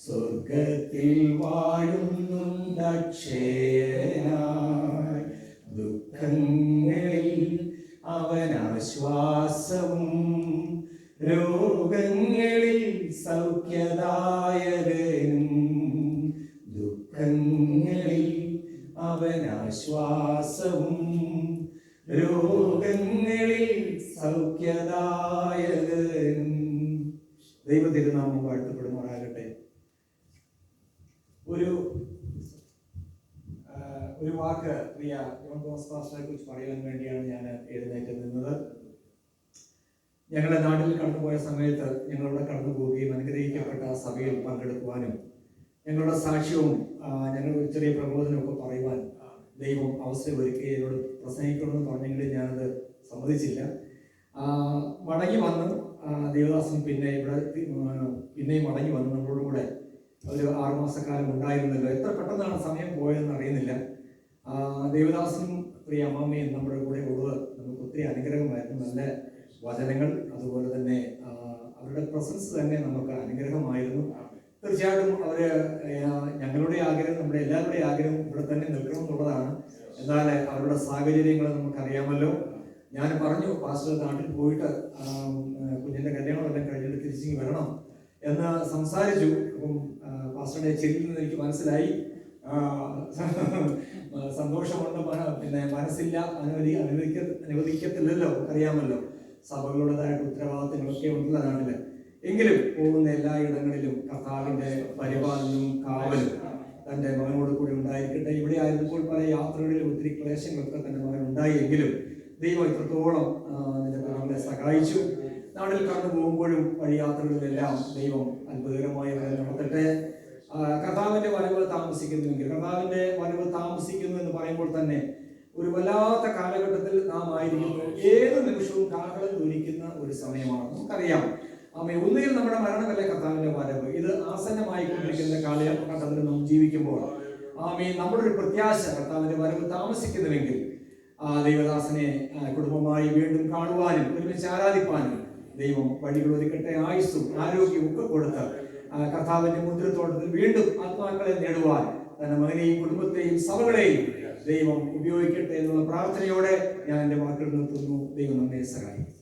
സ്വർഗത്തിൽ വാഴുന്നുണ്ടക്ഷയനായി. ദുഃഖങ്ങളിൽ അവനാശ്വാസവും രോഗങ്ങളിൽ സൗഖ്യദായകനും. ദുഃഖങ്ങളിൽ അവനാശ്വാസവും രോഗങ്ങളിൽ സൗഖ്യദായകനും. ദൈവതിരുനാമം വാഴ്ത്തപ്പെടുമാറാകട്ടെ. ഒരു വാക്ക് പ്രിയ ജോൺ തോമസ് പാസ്റ്ററെ കുറിച്ച് പറയാൻ വേണ്ടിയാണ് ഞാൻ എഴുന്നേറ്റ് നിന്നത്. ഞങ്ങളുടെ നാട്ടിൽ കടന്നുപോയ സമയത്ത് ഞങ്ങളിവിടെ കടന്നു പോവുകയും അനുഗ്രഹിക്കപ്പെട്ട സഭയിൽ പങ്കെടുക്കുവാനും ഞങ്ങളുടെ സാക്ഷ്യവും ഞങ്ങളുടെ ചെറിയ പ്രബോധനമൊക്കെ പറയുവാൻ ദൈവം അവസരം ഒരുക്കി എന്നോട് പ്രസംഗിക്കണമെന്ന് പറഞ്ഞെങ്കിലും ഞാനത് സമ്മതിച്ചില്ല. മടങ്ങി വന്ന് ദേവദാസൻ പിന്നെയും മടങ്ങി വന്ന് നമ്മളോട് കൂടെ ഒരു 6 മാസക്കാലം ഉണ്ടായിരുന്നല്ലോ. എത്ര പെട്ടെന്നാണ് സമയം പോയതെന്ന് അറിയുന്നില്ല. ദേവദാസനും പ്രിയ അമ്മാമ്മയും നമ്മുടെ കൂടെ ഉള്ളത് നമുക്ക് ഒത്തിരി അനുഗ്രഹമായിരുന്നു. നല്ല വചനങ്ങൾ, അതുപോലെ തന്നെ അവരുടെ പ്രസൻസ് തന്നെ നമുക്ക് അനുഗ്രഹമായിരുന്നു. തീർച്ചയായിട്ടും ഞങ്ങളുടെ ആഗ്രഹം, നമ്മുടെ എല്ലാവരുടെയും ആഗ്രഹം ഇവിടെ തന്നെ നിൽക്കണം എന്നുള്ളതാണ്. എന്നാൽ അവരുടെ സാഹചര്യങ്ങൾ നമുക്കറിയാമല്ലോ. ഞാൻ പറഞ്ഞു പാസ്റ്റർ നാട്ടിൽ പോയിട്ട് കുഞ്ഞിൻ്റെ കല്യാണമെല്ലാം കഴിഞ്ഞിട്ട് തിരിച്ചിങ്ങ് വരണം എന്ന് സംസാരിച്ചു. അപ്പം പാസ്റ്ററുടെ ചെവിയിൽ നിന്ന് എനിക്ക് മനസ്സിലായി സന്തോഷമുണ്ട്, പിന്നെ മനസ്സില്ല, അനുവദിക്കത്തില്ലല്ലോ. അറിയാമല്ലോ, സഭകളുടേതായിട്ട് ഉത്തരവാദിത്തങ്ങളൊക്കെ ഉണ്ടല്ലോ നാട്ടില്. എങ്കിലും പോകുന്ന എല്ലായിടങ്ങളിലും കർത്താവിന്റെ പരിപാലനവും കാവലും തന്റെ മകനോട് കൂടി ഉണ്ടായിരിക്കട്ടെ. ഇവിടെ ആയിരുന്നപ്പോൾ പല യാത്രകളിലും ഒത്തിരി ക്ലേശങ്ങളൊക്കെ തന്റെ മകൻ ഉണ്ടായെങ്കിലും ദൈവം ഇത്രത്തോളം നിന്റെ മകളെ സഹായിച്ചു. നാട്ടിൽ കടന്നു പോകുമ്പോഴും വഴിയാത്രകളിലെല്ലാം ദൈവം അത്ഭുതകരമായി നടത്തട്ടെ. കർത്താവിന്റെ വരവ് താമസിക്കുന്നുവെങ്കിൽ, കർത്താവിന്റെ വരവ് താമസിക്കുന്നു എന്ന് പറയുമ്പോൾ തന്നെ ഒരു വല്ലാത്ത കാലഘട്ടത്തിൽ നാം ആയിരിക്കുന്നു. ഏത് നിമിഷവും കാഹളം ധ്വനിക്കുന്ന ഒരു സമയമാണ്. നമുക്കറിയാം ഒന്നുകിൽ നമ്മുടെ മരണമല്ല കർത്താവിന്റെ വരവ്. ഇത് ആസന്നമായിക്കൊണ്ടിരിക്കുന്ന കാലഘട്ടത്തിൽ നാം ജീവിക്കുമ്പോൾ നമ്മുടെ ഒരു പ്രത്യാശ കർത്താവിന്റെ വരവ് താമസിക്കുന്നുവെങ്കിൽ ദൈവദാസനെ കുടുംബമായി വീണ്ടും കാണുവാനും ഒരുമിച്ച് ആരാധിപ്പാനും ദൈവം വഴികൾ ഒരുക്കട്ടെ. ആയുസ്സും ആരോഗ്യവും ഒക്കെ കൊടുത്ത് കർത്താവിന്റെ മുദ്രത്തോട്ടത്തിൽ വീണ്ടും ആത്മാക്കളെ നേടുവാൻ തന്റെ മകനെയും കുടുംബത്തെയും സഭകളെയും ദൈവം ഉപയോഗിക്കട്ടെ എന്നുള്ള പ്രാർത്ഥനയോടെ ഞാൻ എൻ്റെ വാക്കുകൾ നിർത്തുന്നു. ദൈവം നമ്മെ സഹായിക്കും.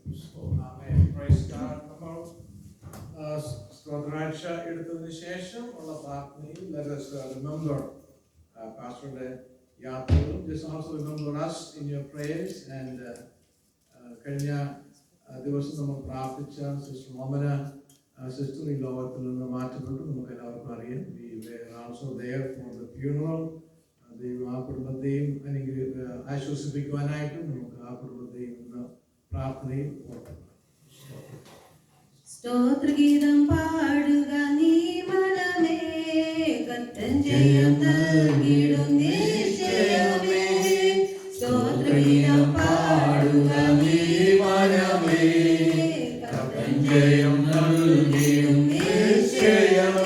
സ്തോത്രാഴ്ച എടുത്തതിന് ശേഷം ഉള്ള പ്രാർത്ഥനയിൽ പാസ്റ്ററുടെ യാത്രകളും just also remember us in your prayers. And കഴിഞ്ഞ ദിവസം നമ്മൾ പ്രാർത്ഥിച്ച സിസ്റ്റർ മോമന സിസ്റ്റർ ഈ ലോകത്തിൽ നിന്ന് മാറ്റപ്പെട്ടു. നമുക്ക് എല്ലാവർക്കും അറിയാം. We were also there for the funeral. ദൈവം ആ കുടുംബത്തെയും അല്ലെങ്കിൽ ആശ്വസിപ്പിക്കുവാനായിട്ടും നമുക്ക് ആ കുടുംബത്തെയും ഇന്ന് പ്രാർത്ഥനയിൽ ഓർക്കണം. സ്തോത്രഗീതം പാടുക നീ മനമേ, കർത്തൻ ജയം നൽകിടും നിശ്ചയമേ. സ്തോത്രഗീതം പാടുക നീ മനമേ, കർത്തൻ ജയം നൽകിടും നിശ്ചയമേ.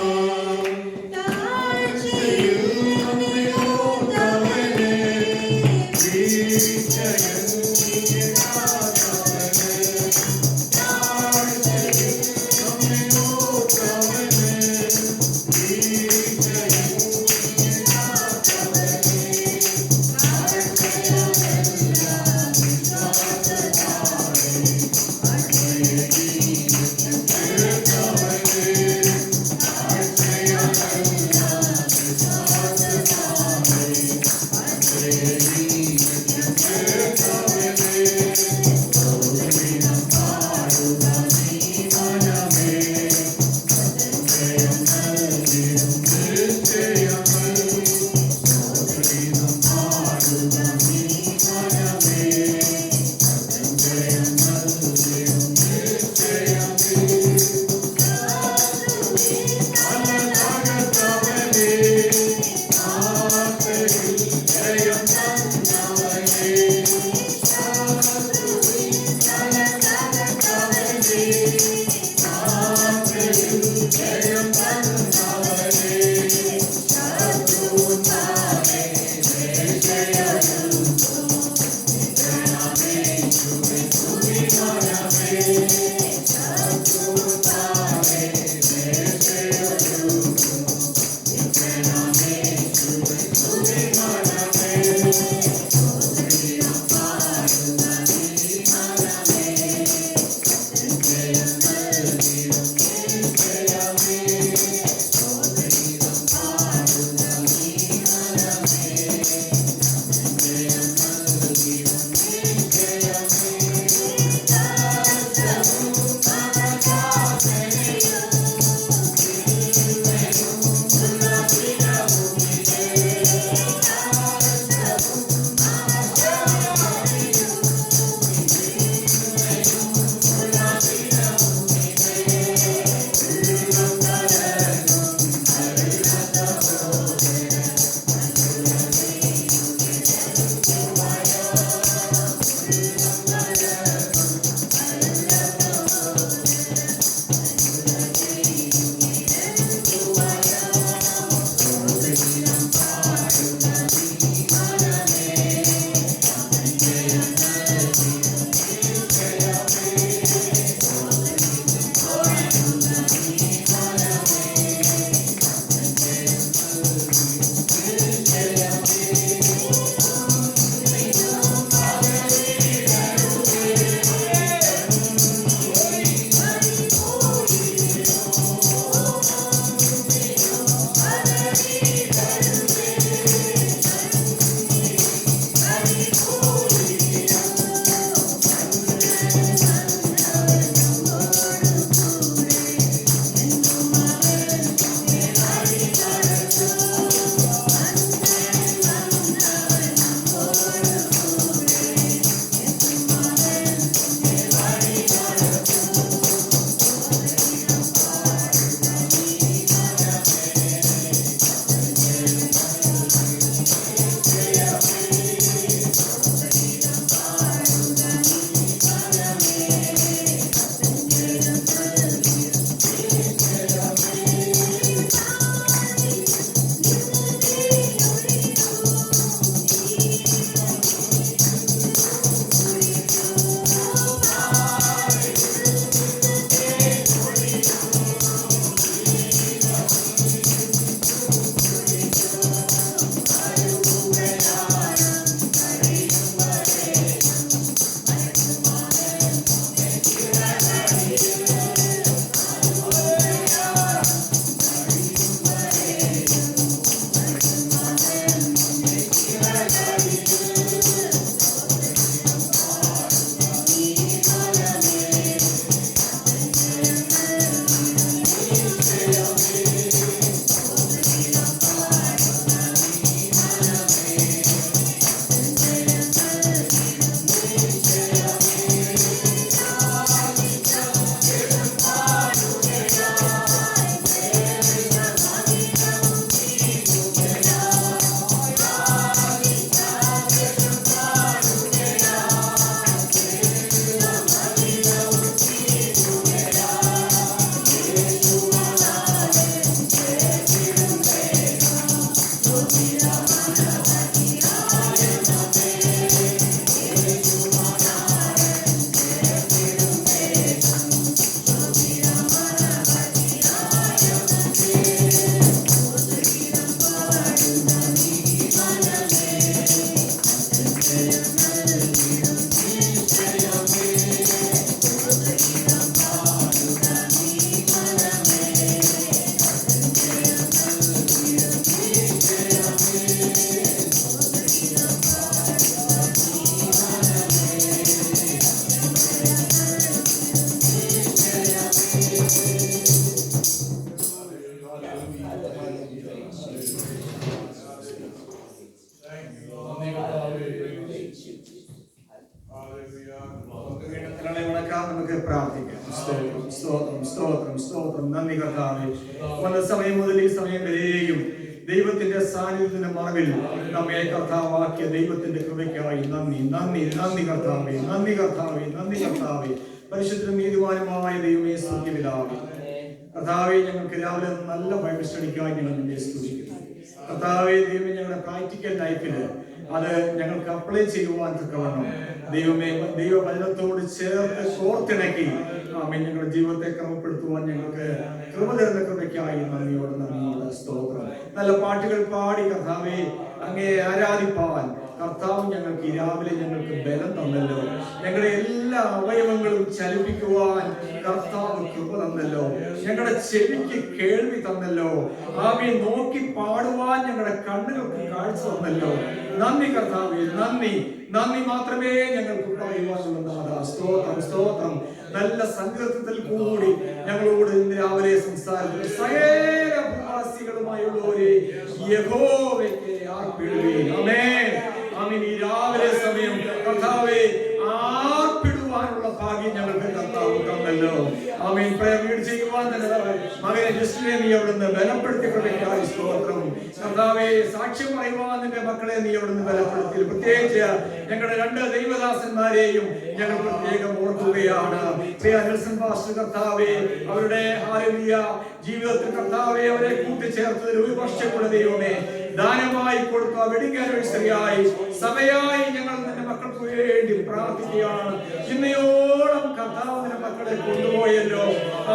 കരങ്ങളെ വണക്കാം, നമുക്ക് പ്രാർത്ഥിക്കാം. സ്തോത്രം സ്തോത്രം സ്തോത്രം സ്തോത്രം. നന്ദി കർത്താവേ, വന്ന സമയം മുതൽ ഈ സമയം വരെയും ദൈവത്തിന്റെ സാന്നിധ്യത്തിന്റെ മറവിൽ നമ്മെ കർത്താവാക്കിയ ദൈവത്തിന്റെ കൃപയ്ക്കായി നന്ദി നന്ദി നന്ദി കർത്താവേ, നന്ദി കർത്താവേ, നന്ദി കർത്താവേ. പരിശുദ്ധ നീതിമാനുമായ ദൈവമേ, സ്തുതിപിതാവേ. കർത്താവേ, ഞങ്ങൾക്ക് രാവിലെ നല്ല ബൈബിൾ സ്റ്റഡിക്കായി ഞങ്ങൾ നിന്നെ സ്തുതിക്കുന്നു. കർത്താവേ ദൈവമേ, ഞങ്ങളുടെ പ്രാക്ടിക്കൽ ലൈഫില് അത് ഞങ്ങൾക്ക് അപ്ലൈ ചെയ്യുവാൻ തക്കവണ്ണം ദൈവമേ ദൈവവചനത്തോട് ചേർത്ത് കോർത്തിണക്കി ഞങ്ങളുടെ ജീവിതത്തെ ക്രമപ്പെടുത്തുവാൻ ഞങ്ങൾക്ക് കൃപ തരുന്ന കൃപയ്ക്കായി നന്ദിയോട് സ്തോത്രം. നല്ല പാട്ടുകൾ പാടി കർത്താവേ അങ്ങേ ആരാധിപ്പാൻ കർത്താവ് ഞങ്ങൾക്ക് ഈ രാവിലെ ഞങ്ങൾക്ക് ബലം തന്നല്ലോ. ഞങ്ങളുടെ എല്ലാ അവയവങ്ങളും ചലിപ്പിക്കുവാൻ കർത്താവ് കൃപ തന്നല്ലോ. ഞങ്ങളുടെ ചെവിക്ക് കേൾവി തന്നല്ലോ. ആമേ നോക്കി പാടുവാൻ ഞങ്ങളുടെ കണ്ണുകൾക്ക് കാഴ്ച തന്നല്ലോ. നന്ദി കർത്താവേ, നന്ദി നന്ദി മാത്രമേ ഞങ്ങൾക്ക് പറയുവാനുള്ളതാണ്. സ്തോത്രം സ്തോത്രം. നല്ല സങ്കീർത്തനത്തിൽ കൂടി ഞങ്ങളോട് ഇന്ന് രാവിലെ സംസാരിച്ചു. സകല ഭൂവാസികളുമായുള്ളവരെ യഹോവയ്ക്ക് ആർപ്പിടുവീൻ. ആമേൻ ആമേൻ. ഈ രാവിലെ സമയം കർത്താവേ ആർപ്പിടുവാനുള്ള ഭാഗ്യം ഞങ്ങൾക്ക് കർത്താവ് തന്നല്ലോ. ആമേൻ. പ്രയർ ചെയ്യുവാൻ മകനെ ജസ്റ്റിനെ നീ അവിടുന്ന് ബലപ്പെടുത്തി കൃപയ്ക്കായി സ്തോത്രം. കർത്താവേ സാക്ഷ്യം പറയുവാൻ നിന്റെ മക്കളെ നീ അവിടുന്ന് ബലപ്പെടുത്തി. പ്രത്യേകിച്ച് ഞങ്ങളുടെ 2 ദൈവദാസന്മാരെയും ഞങ്ങൾ പ്രത്യേകം ഓർക്കുകയാണ്. കർത്താവേ അവരുടെ ജീവിതത്തിൽ കർത്താവേ അവരെ കൂട്ടിച്ചേർത്തതിൽ ഒരു വർഷം കൂടെ ദൈവമേ ദാനമായി കൊടുക്കുക. വെഡിങ് ആനിവേഴ്സറിയായി സഭയായി ഞങ്ങൾ നിന്റെ മക്കൾക്ക് വേണ്ടി പ്രാർത്ഥിക്കുകയാണ്. ഇന്നയോളം കർത്താവ് നിന്റെ മക്കളെ കൊണ്ടുപോയല്ലോ.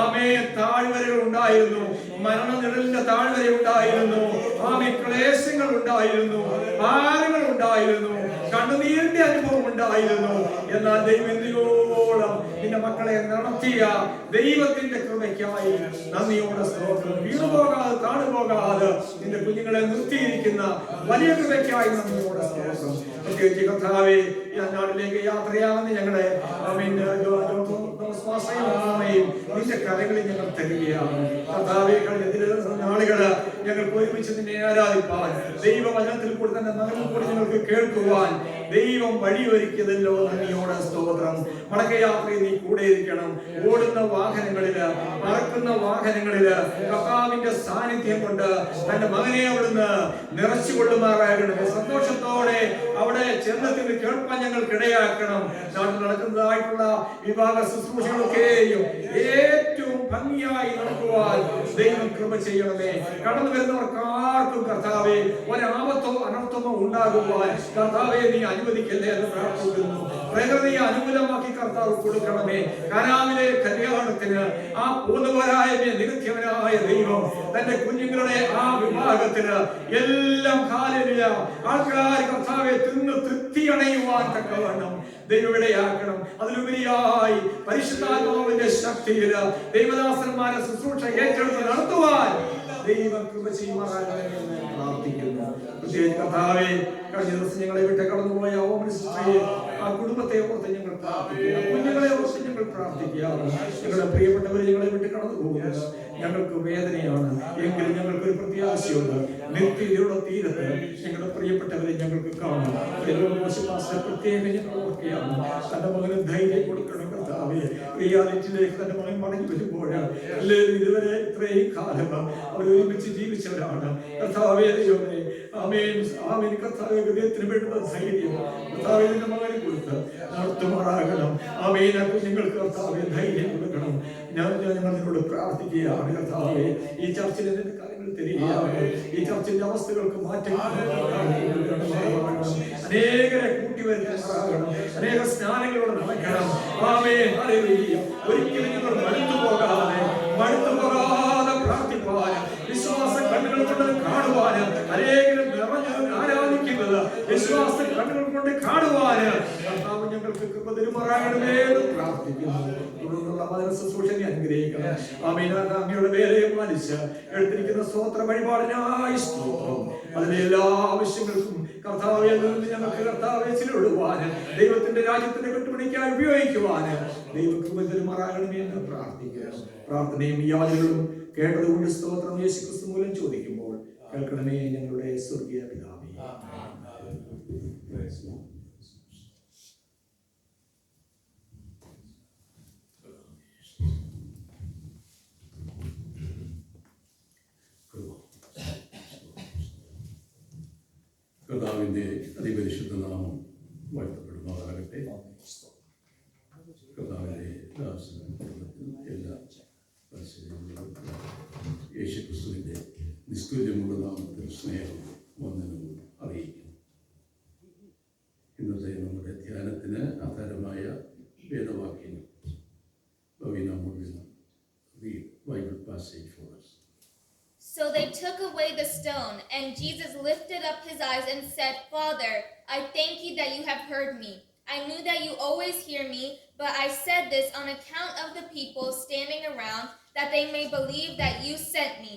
ആമേ താഴ്വരകൾ ഉണ്ടായിരുന്നു, മരണനിഴലിന്റെ താഴ്വര ഉണ്ടായിരുന്നു, ആമേ ക്ലേശങ്ങൾ ഉണ്ടായിരുന്നു, ഭാരങ്ങൾ ഉണ്ടായിരുന്നു, കണ്ണുനീരിന്റെ അനുഭവം ഉണ്ടായിരുന്നു. എന്നാൽ ദൈവത്തിനോളം നിന്റെ മക്കളെ നടത്തിയ ദൈവത്തിന്റെ കൃപയ്ക്കായി നന്ദിയോടെ സ്തോത്രം. വീണുപോകാതെ താണുപോകാതെ നിന്റെ കുഞ്ഞുങ്ങളെ നിർത്തിയിരിക്കുന്ന വലിയ കൃപയ്ക്കായി നന്ദിയോടെ സ്തോത്രം. പ്രത്യേകിച്ച് കർത്താവേ നാട്ടിലേക്ക് യാത്രയാവുന്ന ഞങ്ങളെ നിന്റെ കരകളിൽ ഞങ്ങൾ തരികയാണ്. കർത്താവേ കഴിഞ്ഞ നാളുകള് ഞങ്ങൾക്ക് ഒരുമിച്ച് നിന്നെ ആരാധിപ്പാൻ ദൈവവചനത്തിൽ കൂടി തന്നെ നന്മ കൂടി ഞങ്ങൾക്ക് കേൾക്കുവാൻ ദൈവം വഴിയൊരുക്കിയതല്ലോ. നന്ദിയോടെ സ്തോത്രം. മടക്കയാത്രയിൽ നീ കൂടെ ഇരിക്കണം. ഓടുന്ന വാഹനങ്ങളില് പറക്കുന്ന വാഹനങ്ങളില് കർത്താവിന്റെ സാന്നിധ്യം കൊണ്ട് തന്റെ മകനെ അവിടുന്ന് നിറച്ചുകൊള്ളുമാറാകണം. സന്തോഷത്തോടെ അവിടെ ചെന്നെത്തി കേൾപ്പാൻ ഞങ്ങൾക്ക് ഇടയാക്കണം. നാട്ടിൽ നടക്കുന്നതായിട്ടുള്ള വിഭാഗ ശുശ്രൂഷകളൊക്കെയും ഏറ്റവും ഭംഗിയായി നടക്കുവാൻ ദൈവം കൃപ ചെയ്യണമേ. കടന്നു വരുന്നവർക്ക് ആർക്കും കർത്താവേ ഒരാപത്തോ അനർത്ഥമോ ഉണ്ടാകുവാൻ കർത്താവെ നീ അനുവദിക്കല്ലേ എന്ന് പ്രാർത്ഥിക്കുന്നു. പ്രകൃതിയെ അനുകൂലമാക്കി കർത്താവ് കൊടുക്കണമേ. കാനാവിലെ കല്യാണത്തിന് ആ പൂർണ്ണവരായ നിരത്യവനായ ദൈവം തന്റെ കുഞ്ഞുങ്ങളുടെ ആ വിഭാഗത്തിന് എല്ലാം ഹാലേലൂയ ആൾക്കാർ കർത്താവെ തിന്ന് തൃപ്തി അണയുവാൻ തക്കവണ്ണം ദൈവവിടെയാക്കണം. അതിലുപരിയായി പരിശുദ്ധാത്മാവിന്റെ ശക്തിയില് ദൈവദാസന്മാരെ ശുശ്രൂഷ ഏറ്റെടുത്ത് നടത്തുവാൻ ദൈവം കൃപ ചെയ്യുമാറാകണമെന്ന് പ്രാർത്ഥിക്കുന്നു. പ്രത്യേകിച്ച് കർത്താവേ കഴിഞ്ഞ ദിവസം ഞങ്ങളെ വിട്ട് കടന്നുപോയ ആ കുടുംബത്തെ ഓർത്ത് ഞങ്ങൾ പ്രാർത്ഥിക്കുക. കുഞ്ഞുങ്ങളെ ഓർത്ത് ഞങ്ങൾ പ്രാർത്ഥിക്കുകയാണ്. ഞങ്ങളുടെ പ്രിയപ്പെട്ടവരെ ഞങ്ങളെ വിട്ട് കടന്നു പോകുന്നത് ഞങ്ങൾക്ക് വേദനയാണ്. എങ്കിലും ഞങ്ങൾക്കൊരു പ്രത്യാശയുണ്ട്. നിത്യതയുടെ തീരത്ത് ഞങ്ങളുടെ പ്രിയപ്പെട്ടവരെ ഞങ്ങൾക്ക് കാണാം. പ്രത്യേകം ഞങ്ങൾ ഓർക്കുകയാണ്. തന്റെ മകന് ധൈര്യം കൊടുക്കണം കർത്താവേ. റിയാലിറ്റിയിലേക്ക് തന്റെ മകൻ മടങ്ങി വരുമ്പോൾ ഇതുവരെ ഇത്രയും കാലം അവർ ഒരുമിച്ച് ജീവിച്ചവരാണ്. കർത്താവേ ദൈവമേ ആമേൻ ആമേൻ. കർത്താവേ ഹൃദയത്തിന് വേണ്ടുന്ന ധൈര്യം കർത്താവേ നിന്റെ മകനെ കൊടുത്ത് നടത്തുമാറാകണം. ആമേൻ. കുഞ്ഞുങ്ങൾക്ക് കർത്താവേ ധൈര്യം കൊടുക്കണം. ഞാൻ നിങ്ങളോട് പ്രാർത്ഥിക്കുകയാണ് കർത്താവേ. ഈ ചർച്ചിൽ നിന്റെ കാര്യങ്ങൾ തരികയാണ്. ഈ ചർച്ചിന്റെ അവസ്ഥകൾക്ക് മാറ്റം അനേകരെ കൂട്ടിവരുന്നതാകണം. അനേക സ്നാനങ്ങളോട് നടക്കണം. Amen hallelujah. ഒരിക്കലും നിങ്ങൾ മടുത്തു പോകാതെ പ്രാർത്ഥിക്കുവാൻ വിശ്വാസ കണ്ണുകൾ കൊണ്ട് കാണുവാൻ അനേകരും ആരാധിക്കുന്നത് വിശ്വാസ കണ്ണുകൾ കൊണ്ട് കാണുവാൻ കർത്താവ് ഞങ്ങൾക്ക് കൃപ തരുമാറാകണമേ എന്ന് പ്രാർത്ഥിക്കുന്നു. ശുശ്രൂഷനെ അനുഗ്രഹിക്കണം. അങ്ങയുടെ വേലയെ മാനിച്ച് എടുത്തിരിക്കുന്ന സ്തോത്ര വഴിപാടിനായി സ്തോത്രം. അതിലെ എല്ലാ ആവശ്യങ്ങൾക്കും കർത്താവെ ഞങ്ങൾക്ക് കർത്താവെ ചിലവിടുവാൻ ദൈവത്തിന്റെ രാജ്യത്തിന്റെ കെട്ടുപണിക്കായി ഉപയോഗിക്കുവാൻ ദൈവം കൃപ തരുമാറാകണമേ എന്ന് പ്രാർത്ഥിക്കണം. പ്രാർത്ഥനയും യാചനകളും കേട്ടതുകൊണ്ട് സ്തോത്രം യേശുക്രിസ്തു മൂലം ചോദിക്കുമ്പോൾ കേൾക്കണമേ ഞങ്ങളുടെ സ്വർഗീയ പിതാവേ. കർത്താവിൻ്റെ അതിപരിശുദ്ധ നാമം വാഴ്ത്തപ്പെടുമാറാകട്ടെ. കർത്താവിൻ്റെ ദാസനും കുടുംബത്തിനും എല്ലാ പരിശീലനങ്ങളും യേശുക്രിസ്തുവിൻ്റെ നിസ്തുല്യമുള്ള നാമത്തിൽ സ്നേഹവും വന്ദനവും അറിയിക്കും. ഇന്നത്തെ നമ്മുടെ ധ്യാനത്തിന് ആധാരമായ വേദവാക്യങ്ങൾ read Bible passage for us. So they took away the stone, and Jesus lifted up his eyes and said, Father, I thank you that you have heard me. I knew that you always hear me, but I said this on account of the people standing around, that they may believe that you sent me.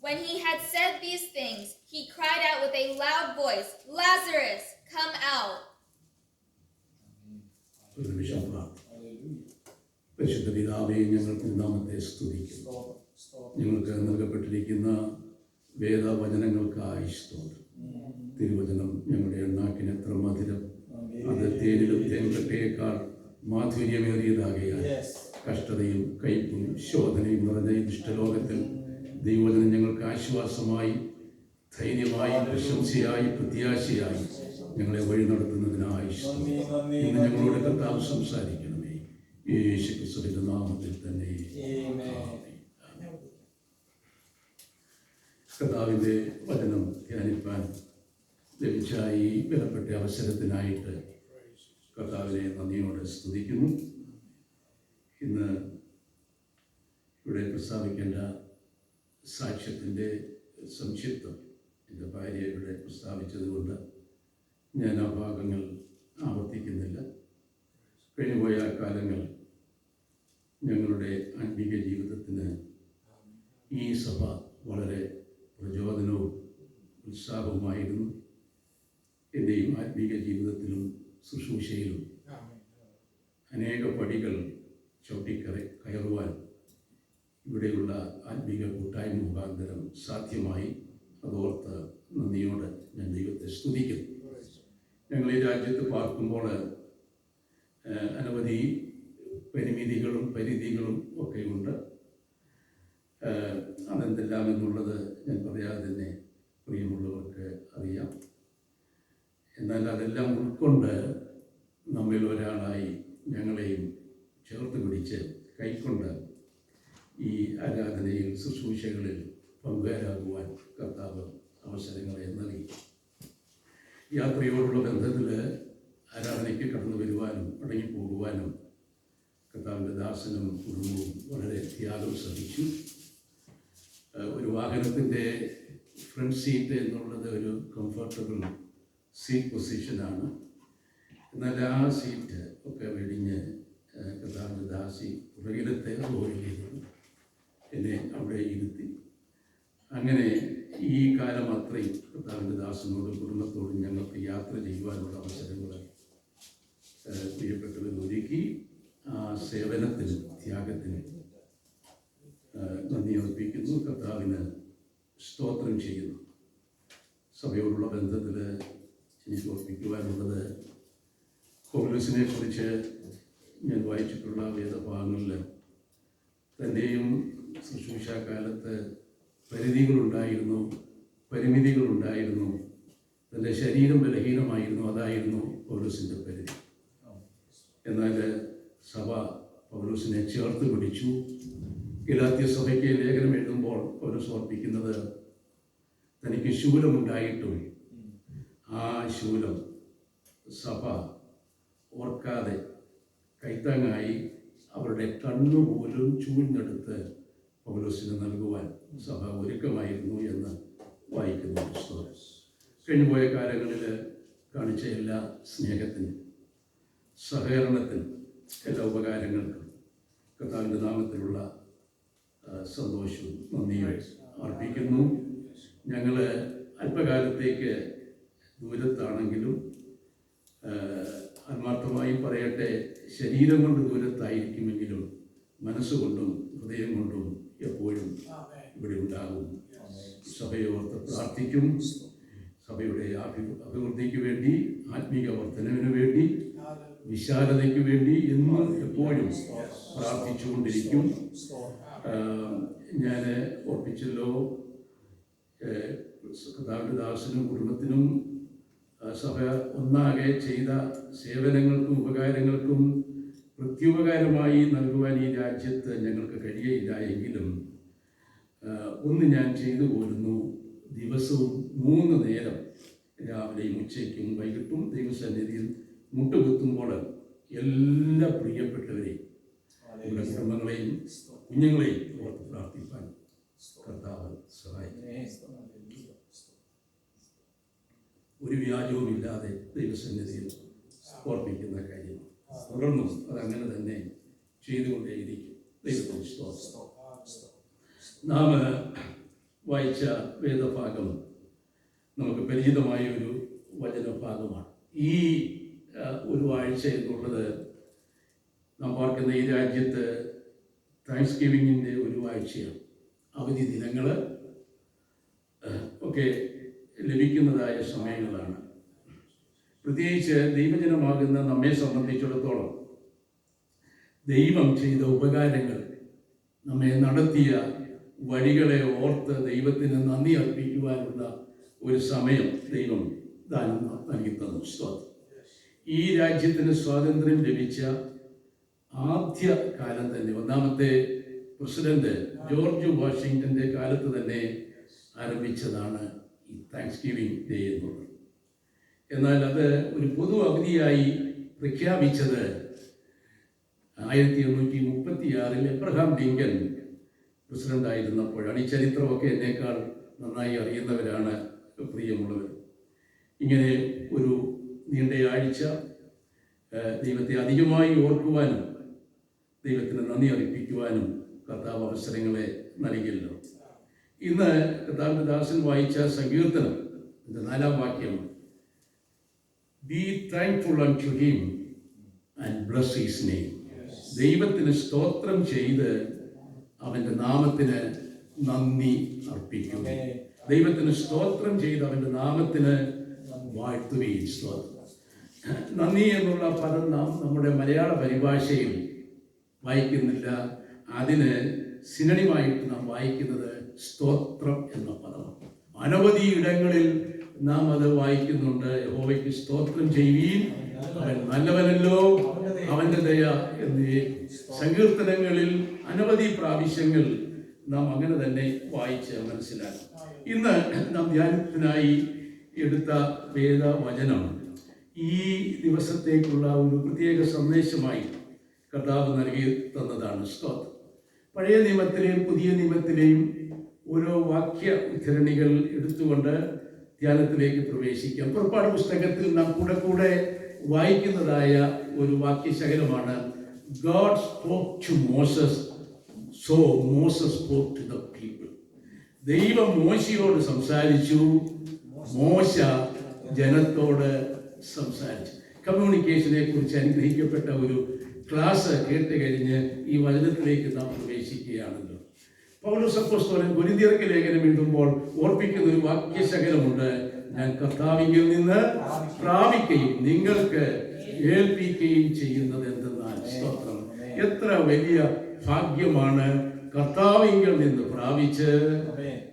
When he had said these things, he cried out with a loud voice, Lazarus, come out. പരിശുദ്ധ പിതാവേ, ഞങ്ങൾക്ക് നാമത്തെ സ്തുതിക്കുന്നു. ഞങ്ങൾക്ക് നൽകപ്പെട്ടിരിക്കുന്ന വേദവചനങ്ങൾക്കായി സ്തോത്രം. തിരുവചനം ഞങ്ങളുടെ നാക്കിന് എത്ര മധുരം, അത് തേനിലും തേൻകട്ടയേക്കാൾ മാധുര്യമേറിയതാകയാൽ കഷ്ടതയും കയ്പും ശോധനയും നിറഞ്ഞ ഈ ദുഷ്ടലോകത്തിൽ ദൈവവചനം ഞങ്ങൾക്ക് ആശ്വാസമായി, ധൈര്യമായി, പ്രശംസയായി, പ്രത്യാശയായി ഞങ്ങളെ വഴി നടത്തുന്നതിനായി ഇന്ന് ഞങ്ങളോട് കർത്താവ് സംസാരിക്കണമേ. യേശുക്രിസ്തുവിന്റെ നാമത്തിൽ തന്നെ. കർത്താവിൻ്റെ വചനം ധ്യാനിപ്പാൻ ലഭിച്ച ഈ വിലപ്പെട്ട അവസരത്തിനായിട്ട് കർത്താവിനെ നന്ദിയോടെ സ്തുതിക്കുന്നു. ഇന്ന് ഇവിടെ പ്രസ്താവിക്കേണ്ട സാക്ഷ്യത്തിൻ്റെ സംക്ഷിപ്തം എൻ്റെ ഭാര്യ ഇവിടെ പ്രസ്താവിച്ചതുകൊണ്ട് ഞാൻ ആ ഭാഗങ്ങൾ ആവർത്തിക്കുന്നില്ല. കഴിഞ്ഞുപോയ കാലങ്ങൾ ഞങ്ങളുടെ ആത്മീക ജീവിതത്തിന് ഈ സഭ വളരെ പ്രചോദനവും ഉത്സാഹവുമായിരുന്നു. എൻ്റെയും ആത്മീക ജീവിതത്തിലും ശുശ്രൂഷയിലും അനേക പടികൾ കയറുവാൻ ഇവിടെയുള്ള ആത്മീക കൂട്ടായ്മ മുഖാന്തരം സാധ്യമായി. അതോർത്ത് നന്ദിയോടെ ഞാൻ ദൈവത്തെ സ്തുതിക്കുന്നു. ഞങ്ങൾ ഈ രാജ്യത്ത് പാർക്കുമ്പോൾ അനവധി പരിമിതികളും പരിധികളും ഒക്കെയുണ്ട്. അതെന്തെല്ലാം എന്നുള്ളത് ഞാൻ പറയാതെ തന്നെ പ്രിയമുള്ളവർക്ക് അറിയാം. എന്നാൽ അതെല്ലാം ഉൾക്കൊണ്ട് നമ്മിൽ ഒരാളായി ഞങ്ങളെയും ചേർത്ത് പിടിച്ച് കൈക്കൊണ്ട് ഈ ആരാധനയിൽ ശുശ്രൂഷകളിൽ പങ്കുകാരാകുവാൻ കർത്താവ് അവസരങ്ങളെ നൽകി. യാത്രയോടുള്ള ബന്ധത്തിൽ ആരാധനയ്ക്ക് കടന്നു വരുവാനും മടങ്ങിപ്പോകുവാനും കർത്താവിൻ്റെ ദാസനും കുടുംബവും വളരെ ത്യാഗം സഹിച്ചു. ഒരു വാഹനത്തിൻ്റെ ഫ്രണ്ട് സീറ്റ് എന്നുള്ളത് ഒരു കംഫർട്ടബിൾ സീറ്റ് പൊസിഷനാണ്. എന്നാൽ ആ സീറ്റ് ഒക്കെ വെടിഞ്ഞ് കർത്താവിൻ്റെ ദാസി പുറകിലത്തെ റോയിലിരുന്നു എന്നെ അവിടെ ഇരുത്തി. അങ്ങനെ ഈ കാലം അത്രയും കർത്താവിൻ്റെ ദാസനോടും കുടുംബത്തോടും ഞങ്ങൾക്ക് യാത്ര ചെയ്യുവാനുള്ള അവസരങ്ങൾ പ്രിയപ്പെട്ടവർ ഒരുക്കി. ആ സേവനത്തിനും ത്യാഗത്തിനും നന്ദി അർപ്പിക്കുന്നു. കർത്താവിന് സ്തോത്രം ചെയ്യുന്നു. സഭയോടുള്ള ബന്ധത്തിൽ എനിക്ക് ഓർപ്പിക്കുവാനുള്ളത്, പൗലോസിനെ കുറിച്ച് ഞാൻ വായിച്ചിട്ടുള്ള വേദഭാഗങ്ങളിൽ തൻ്റെയും ശുശ്രൂഷാകാലത്ത് പരിധികളുണ്ടായിരുന്നു, പരിമിതികളുണ്ടായിരുന്നു. തൻ്റെ ശരീരം ബലഹീനമായിരുന്നു. അതായിരുന്നു പൗലോസിൻ്റെ പരിധി. എന്നാൽ സഭ പൗലോസിനെ ചേർത്ത് പിടിച്ചു. ഗലാത്യ സഭയ്ക്ക് ലേഖനം എഴുതുമ്പോൾ പൗലോസ് ഓർപ്പിക്കുന്നത്, തനിക്ക് ശൂലമുണ്ടായിട്ടും ആ ശൂലം സഭ ഓർക്കാതെ കൈത്താങ്ങായി അവരുടെ കണ്ണുപോലും ചൂഴ്ന്നെടുത്ത് പൗലോസിന് നൽകുവാൻ സഭ ഒരുക്കമായിരുന്നു എന്ന് വായിക്കുന്നു പുസ്തകം. കഴിഞ്ഞുപോയ കാലങ്ങളിൽ കാണിച്ച എല്ലാ സ്നേഹത്തിനും സഹകരണത്തിനും എല്ലാ ഉപകാരങ്ങൾക്കും കർത്താവിൻ്റെ നാമത്തിലുള്ള സന്തോഷവും നന്ദിയും അർപ്പിക്കുന്നു. ഞങ്ങൾ അല്പകാലത്തേക്ക് ദൂരത്താണെങ്കിലും ആത്മാർത്ഥമായി പറയട്ടെ, ശരീരം കൊണ്ട് ദൂരത്തായിരിക്കുമെങ്കിലും മനസ്സുകൊണ്ടും ഹൃദയം കൊണ്ടും എപ്പോഴും ഇവിടെ ഉണ്ടാകും. സഭയോർത്ത് പ്രാർത്ഥിക്കും. സഭയുടെ അഭിവൃദ്ധിക്ക് വേണ്ടി, ആത്മീക വർധനവിന് വേണ്ടി, വിശാലതയ്ക്ക് വേണ്ടി എന്ന് എപ്പോഴും പ്രാർത്ഥിച്ചുകൊണ്ടിരിക്കും. ഞാൻ ഓർപ്പിച്ചല്ലോ, കർത്താവിൻ്റെ ദാസനും കുടുംബത്തിനും സഭ ഒന്നാകെ ചെയ്ത സേവനങ്ങൾക്കും ഉപകാരങ്ങൾക്കും പ്രത്യുപകാരമായി നൽകുവാൻ ഈ രാജ്യത്ത് ഞങ്ങൾക്ക് കഴിയയില്ല എങ്കിലും ഒന്ന് ഞാൻ ചെയ്തു പോരുന്നു. ദിവസവും 3 നേരം രാവിലെയും ഉച്ചയ്ക്കും വൈകിട്ടും ദൈവസന്നിധിയിൽ മുട്ടുകുത്തുമ്പോൾ എല്ലാ പ്രിയപ്പെട്ടവരെയും നമ്മുടെ കുടുംബങ്ങളെയും കുഞ്ഞുങ്ങളെയും ഓർത്ത് പ്രാർത്ഥിപ്പാൻ കർത്താവ് സഹായിക്കും. ഒരു വ്യാജവുമില്ലാതെ ദൈവസന്നിധിയിൽ ഓർപ്പിക്കുന്ന കാര്യം തുടർന്നും അതങ്ങനെ തന്നെ ചെയ്തുകൊണ്ടേയിരിക്കും. ദൈവത്തിന് സ്തോത്രം. നാം വായിച്ച വേദഭാഗം നമുക്ക് പരിചിതമായ ഒരു വചനഭാഗമാണ്. ഈ ഒരു ആഴ്ച എന്നുള്ളത് നാം പാർക്കുന്ന ഈ രാജ്യത്ത് താങ്ക്സ് ഗിവിങ്ങിൻ്റെ ഒരു ആഴ്ചയാണ്. അവധി ദിനങ്ങൾ ഒക്കെ ലഭിക്കുന്നതായ സമയങ്ങളാണ്. പ്രത്യേകിച്ച് ദൈവജനമാകുന്ന നമ്മെ സംബന്ധിച്ചിടത്തോളം ദൈവം ചെയ്ത ഉപകാരങ്ങൾ, നമ്മെ നടത്തിയ വഴികളെ ഓർത്ത് ദൈവത്തിന് നന്ദി അർപ്പിക്കുവാനുള്ള ഒരു സമയം ദൈവം ദാനം നൽകി തന്നു. ഈ രാജ്യത്തിന് സ്വാതന്ത്ര്യം ലഭിച്ച ആദ്യ കാലം തന്നെ, ഒന്നാമത്തെ പ്രസിഡന്റ് ജോർജ് വാഷിങ്ടന്റെ കാലത്ത് തന്നെ ആരംഭിച്ചതാണ് ഈ താങ്ക്സ് ഗിവിംഗ് ഡേ എന്നുള്ളത്. എന്നാൽ അത് ഒരു പൊതു അവധിയായി പ്രഖ്യാപിച്ചത് 1836 എബ്രഹാം ലിങ്കൻ പ്രസിഡന്റ് ആയിരുന്നപ്പോഴാണ്. ഈ ചരിത്രമൊക്കെ എന്നേക്കാൾ നന്നായി അറിയുന്നവരാണ് പ്രിയമുള്ളവർ. ഇങ്ങനെ ഒരു നീണ്ട ആഴ്ച ദൈവത്തെ അധികമായി ഓർക്കുവാനും ദൈവത്തിന് നന്ദി അർപ്പിക്കുവാനും കർത്താവ് അവസരങ്ങളെ നൽകിയല്ലോ. ഇന്ന് കർത്താവിന്റെ ദാസൻ വായിച്ച സങ്കീർത്തനം 4-ാം വാക്യം, be thankful unto him and bless his name. ദൈവത്തിന് സ്തോത്രം ചെയ്ത് അവൻ്റെ നാമത്തിന് നന്ദി അർപ്പിക്കുക. ദൈവത്തിന് സ്തോത്രം ചെയ്ത് അവൻ്റെ നാമത്തിന് വാഴ്ത്തുകയും. സ്തോത്രം. നന്ദി എന്നുള്ള പദം നാം നമ്മുടെ മലയാള പരിഭാഷയിൽ വായിക്കുന്നില്ല. അതിന് സിനണിമായിട്ട് നാം വായിക്കുന്നത് സ്തോത്രം എന്ന പദമാണ്. അനവധി ഇടങ്ങളിൽ നാം അത് വായിക്കുന്നുണ്ട്. യഹോവയ്ക്ക് സ്തോത്രം ചെയ്യുവീൻ, അവൻ നല്ലവനല്ലോ, അവൻ്റെ ദയ എന്നീ സങ്കീർത്തനങ്ങളിൽ അനവധി പ്രാവശ്യങ്ങൾ നാം അങ്ങനെ തന്നെ വായിച്ച് മനസ്സിലാക്കും. ഇന്ന് നാം ധ്യാനത്തിനായി എടുത്ത വേദവചനം ഈ ദിവസത്തേക്കുള്ള ഒരു പ്രത്യേക സന്ദേശമായി കർത്താവ് നൽകി തന്നതാണ്. സ്തോത്രം. പഴയ നിയമത്തിലെയും പുതിയ നിയമത്തിലെയും ഓരോ വാക്യ ഉദ്ധരണികൾ എടുത്തുകൊണ്ട് ധ്യാനത്തിലേക്ക് പ്രവേശിക്കാം. പുറപ്പാട് പുസ്തകത്തിൽ നാം കൂടെ വായിക്കുന്നതായ ഒരു വാക്യശകലമാണ്, God spoke to Moses, so Moses spoke to the people. ദൈവം മോശയോട് സംസാരിച്ചു, മോശ ജനത്തോട് സംസാരിച്ചു. കമ്മ്യൂണിക്കേഷനെ കുറിച്ച് അനുഗ്രഹിക്കപ്പെട്ട ഒരു ക്ലാസ് കേട്ട് കഴിഞ്ഞ് ഈ വചനത്തിലേക്ക് നാം പ്രവേശിക്കുകയാണല്ലോ. പൗലോസ് അപ്പോസ്തലൻ കൊരിന്ത്യർക്ക് ലേഖനം എഴുതുമ്പോൾ ഓർപ്പിക്കുന്ന ഒരു വാക്യശകലമുണ്ട്, ഞാൻ കർത്താവിങ്കിൽ നിന്ന് പ്രാപിക്കുകയും നിങ്ങൾക്ക് ഏൽപ്പിക്കുകയും ചെയ്യുന്നത് എന്തെന്നാൽ. സ്തോത്രം. എത്ര വലിയ ഭാഗ്യമാണ് കർത്താവിങ്കിൽ നിന്ന് പ്രാപിച്ച്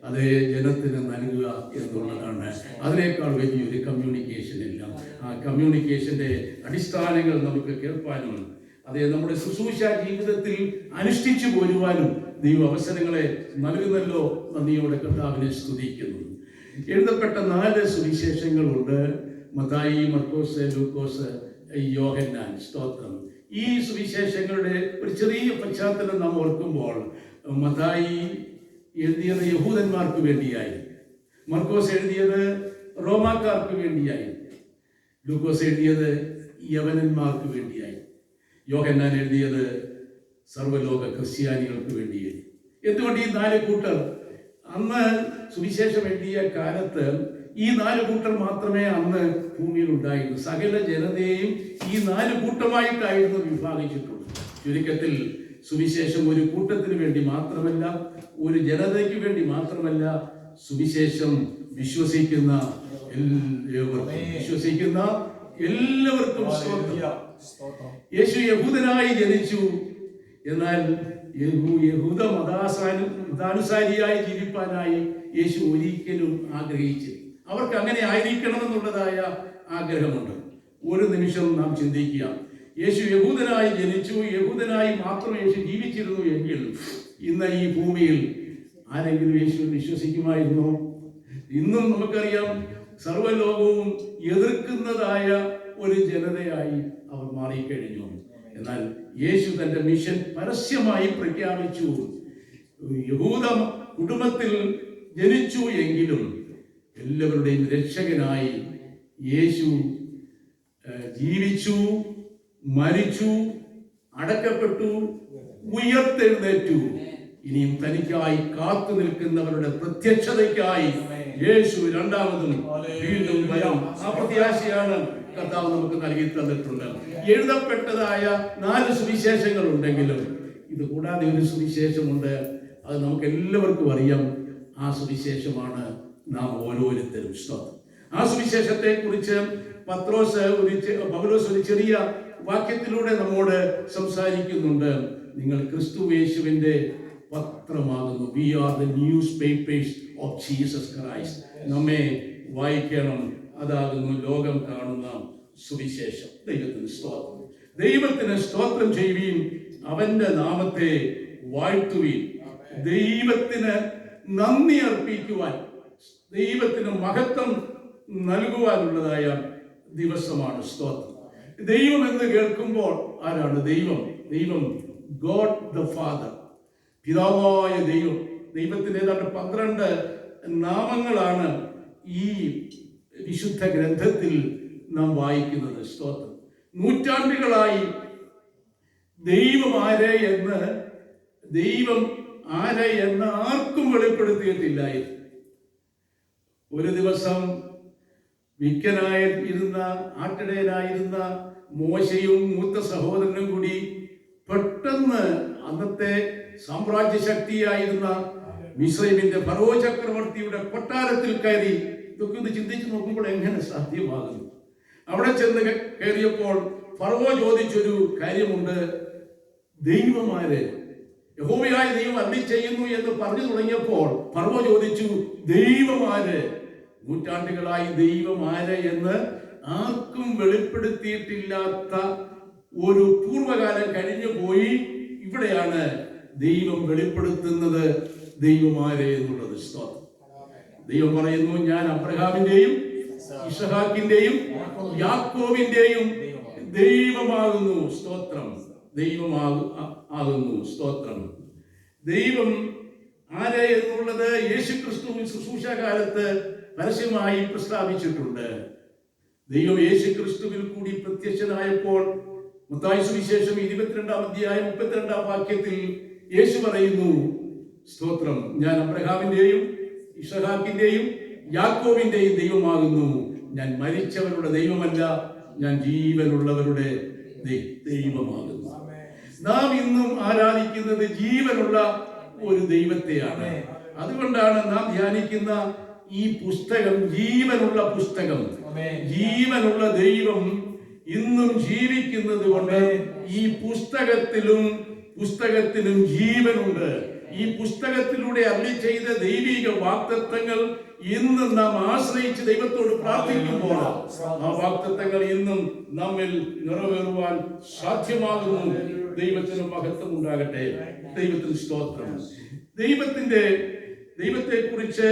അതേ ജനത്തിന് നൽകുക എന്നുള്ളതാണ്. അതിനേക്കാൾ വലിയൊരു കമ്മ്യൂണിക്കേഷൻ ഇല്ല. ആ കമ്മ്യൂണിക്കേഷന്റെ അടിസ്ഥാനങ്ങൾ നമുക്ക് കേൾപ്പാനും അതേ നമ്മുടെ ശുശ്രൂഷ ജീവിതത്തിൽ അനുഷ്ഠിച്ചു പോരുവാനും ദൈവം അവസരങ്ങളെ നൽകുന്നല്ലോ. നന്ദിയോടെ കർത്താവിനെ സ്തുതിക്കുന്നു. എഴുതപ്പെട്ട 4 സുവിശേഷങ്ങളുണ്ട്, മത്തായി, മർക്കോസ്, ലൂക്കോസ്, യോഹന്നാൻ. സ്തോത്രം. ഈ സുവിശേഷങ്ങളുടെ ഒരു ചെറിയ പശ്ചാത്തലം നാം ഓർക്കുമ്പോൾ, മത്തായി എഴുതിയത് യഹൂദന്മാർക്ക് വേണ്ടിയായി, മർക്കോസ് എഴുതിയത് റോമാക്കാർക്ക് വേണ്ടിയായി, ലൂക്കോസ് എഴുതിയത് യവനന്മാർക്ക് വേണ്ടിയായി, യോഹന്നാൻ എഴുതിയത് സർവ്വലോക ക്രിസ്ത്യാനികൾക്ക് വേണ്ടിയായി. എന്തുകൊണ്ട് ഈ 4 കൂട്ടർ? അന്ന് സുവിശേഷം എഴുതിയ കാലത്ത് ഈ 4 കൂട്ടർ മാത്രമേ അന്ന് ഭൂമിയിൽ ഉണ്ടായിരുന്നു. സകല ജനതയെയും ഈ 4 കൂട്ടമായിട്ടായിരുന്നു വിഭാഗിച്ചിട്ടുള്ളത്. ചുരുക്കത്തിൽ സുവിശേഷം ഒരു കൂട്ടത്തിന് വേണ്ടി മാത്രമല്ല, ഒരു ജനതയ്ക്ക് വേണ്ടി മാത്രമല്ല, സുവിശേഷം വിശ്വസിക്കുന്ന എല്ലാവർക്കും യേശു യഹൂദനായി ജനിച്ചു. എന്നാൽ യഹൂദ മതാനുസാരിയായി ജീവിപ്പാനായി യേശു ഒരിക്കലും ആഗ്രഹിച്ചു. അവർക്ക് അങ്ങനെ ആയിരിക്കണമെന്നുള്ളതായ ആഗ്രഹമുണ്ട്. ഒരു നിമിഷം നാം ചിന്തിക്കുക, യേശു യഹൂദനായി ജനിച്ചു, യഹൂദനായി മാത്രം യേശു ജീവിച്ചിരുന്നു എങ്കിൽ ഇന്ന് ഈ ഭൂമിയിൽ ആരെങ്കിലും യേശു വിശ്വസിക്കുമായിരുന്നോ? ഇന്നും നമുക്കറിയാം, സർവ്വലോകവും എതിർക്കുന്നതായ ഒരു ജനതയായി അവർ മാറിക്കഴിഞ്ഞു. എന്നാൽ യേശു തന്റെ മിഷൻ പരസ്യമായി പ്രഖ്യാപിച്ചു. യഹൂദ കുടുംബത്തിൽ ജനിച്ചു എങ്കിലും എല്ലാവരുടെയും രക്ഷകനായി യേശു ജീവിച്ചു, മരിച്ചു, അടക്കപ്പെട്ടു, ഉയർത്തെഴുന്നേറ്റു. ഇനിയും തനിക്കായി കാത്തു നിൽക്കുന്നവരുടെ പ്രത്യക്ഷതയ്ക്കായി യേശു രണ്ടാമതും വീണ്ടും വരും. ആ പ്രത്യാശയാണ് കർത്താവ് നമുക്ക് നൽകി തന്നിട്ടുണ്ട്. എഴുതപ്പെട്ടതായ 4 സുവിശേഷങ്ങൾ ഉണ്ടെങ്കിലും ഇത് കൂടാതെ ഒരു സുവിശേഷമുണ്ട്. അത് നമുക്ക് എല്ലാവർക്കും അറിയാം. ആ സുവിശേഷമാണ് നാം ഓരോരുത്തരും. ആ സുവിശേഷത്തെ കുറിച്ച് പൗലോസ് ഒരു ചെറിയ വാക്യത്തിലൂടെ നമ്മോട് സംസാരിക്കുന്നുണ്ട്. നിങ്ങൾ ക്രിസ്തു യേശുവിന്റെ പത്രമാകുന്നു. We are the newspapers of Jesus Christ. നമ്മെ വായിക്കണം. അതാകുന്നു ലോകം കാണുന്ന സുവിശേഷം. ദൈവത്തിന് സ്തോത്രം ചെയ്യുവീൻ, അവന്റെ നാമത്തെ വാഴ്ത്തുവീൻ. ദൈവത്തിന് നന്ദി അർപ്പിക്കുവാൻ, ദൈവത്തിന് മഹത്വം നൽകുവാനുള്ളതായ ദിവസമാണ് സ്തോത്രം. ദൈവം എന്ന് കേൾക്കുമ്പോൾ ആരാണ് ദൈവം? ദൈവം ഗോഡ് ദ ഫാദർ, പിതാവായ ദൈവം. ദൈവത്തിന് ഏതാണ്ട് 12 നാമങ്ങളാണ് ഈ വിശുദ്ധ ഗ്രന്ഥത്തിൽ നാം വായിക്കുന്നത്. സ്തോത്രം. നൂറ്റാണ്ടുകളായി ദൈവം ആരെ എന്ന് ആർക്കും വെളിപ്പെടുത്തിയിട്ടില്ലായിരുന്നു. ഒരു ദിവസം വിക്കനായിരുന്ന ആട്ടിടയനായിരുന്ന മോശയും മൂത്ത സഹോദരനും കൂടി പെട്ടെന്ന് അന്നത്തെ സാമ്രാജ്യ ശക്തിയായിരുന്ന മിസ്രൈമിന്റെ ഫറവോ ചക്രവർത്തിയുടെ കൊട്ടാരത്തിൽ കയറി. ഇതൊക്കെ ഒന്ന് ചിന്തിച്ചു നോക്കുമ്പോൾ എങ്ങനെ സാധ്യമാകുന്നു? അവിടെ ചെന്ന് കയറിയപ്പോൾ ഫറവോ ചോദിച്ചൊരു കാര്യമുണ്ട്. ദൈവമാര്, യഹോവയായ ദൈവം അരുളി ചെയ്യുന്നു എന്ന് പറഞ്ഞു തുടങ്ങിയപ്പോൾ ഫറവോ ചോദിച്ചു, ദൈവമാര്? നൂറ്റാണ്ടുകളായി ദൈവമാര് എന്ന് ആർക്കും വെളിപ്പെടുത്തിയിട്ടില്ലാത്ത ഒരു പൂർവകാലം കഴിഞ്ഞു പോയി. ഇവിടെയാണ് ദൈവം വെളിപ്പെടുത്തുന്നത് ദൈവമാരെ എന്നുള്ളത്. സ്തോത്രം. ദൈവം പറയുന്നു, ഞാൻ അബ്രഹാമിന്റെയും ഇസഹാക്കിന്റെയും യാക്കോബിന്റെയും ദൈവമാകുന്നു. സ്തോത്രം. ദൈവമാകുന്നു. സ്തോത്രം. ദൈവം ആരെ എന്നുള്ളത് യേശുക്രിസ്തു ശുശ്രൂഷ കാലത്ത് പരസ്യമായി പ്രസ്താവിച്ചിട്ടുണ്ട്. ദൈവം യേശുക്രിസ്തുവിൽ കൂടി പ്രത്യക്ഷനായപ്പോൾ മത്തായി സുവിശേഷം 22-ാം അധ്യായം 32-ാം വാക്യത്തിൽ യേശു പറയുന്നു, സ്തോത്രം, ഞാൻ അബ്രഹാമിന്റെയും ഇസഹാക്കിന്റെയും യാക്കോബിന്റെയും ദൈവമാകുന്നു. ഞാൻ മരിച്ചവരുടെ ദൈവമല്ല, ഞാൻ ജീവനുള്ളവരുടെ ദൈവമാകുന്നു. നാം ഇന്നും ആരാധിക്കുന്നത് ജീവനുള്ള ഒരു ദൈവത്തെയാണ്. അതുകൊണ്ടാണ് നാം ധ്യാനിക്കുന്ന ഈ പുസ്തകം ജീവനുള്ള പുസ്തകം. ജീവനുള്ള ദൈവം ഇന്നും ജീവിക്കുന്നത് കൊണ്ട് ഈ പുസ്തകത്തിനും ജീവനുണ്ട്. ഈ പുസ്തകത്തിലൂടെ അരുളി ചെയ്ത ദൈവിക വാഗ്ദത്തങ്ങൾ ഇന്ന് നാം ആശ്രയിച്ച് ദൈവത്തോട് പ്രാർത്ഥിക്കുമ്പോൾ ആ വാഗ്ദത്തങ്ങൾ ഇന്നും നമ്മിൽ നിറവേറുവാൻ സാധ്യമാകുന്നു. ദൈവത്തിന് മഹത്വം ഉണ്ടാകട്ടെ. ദൈവത്തിന് സ്തോത്രം. ദൈവത്തെ കുറിച്ച്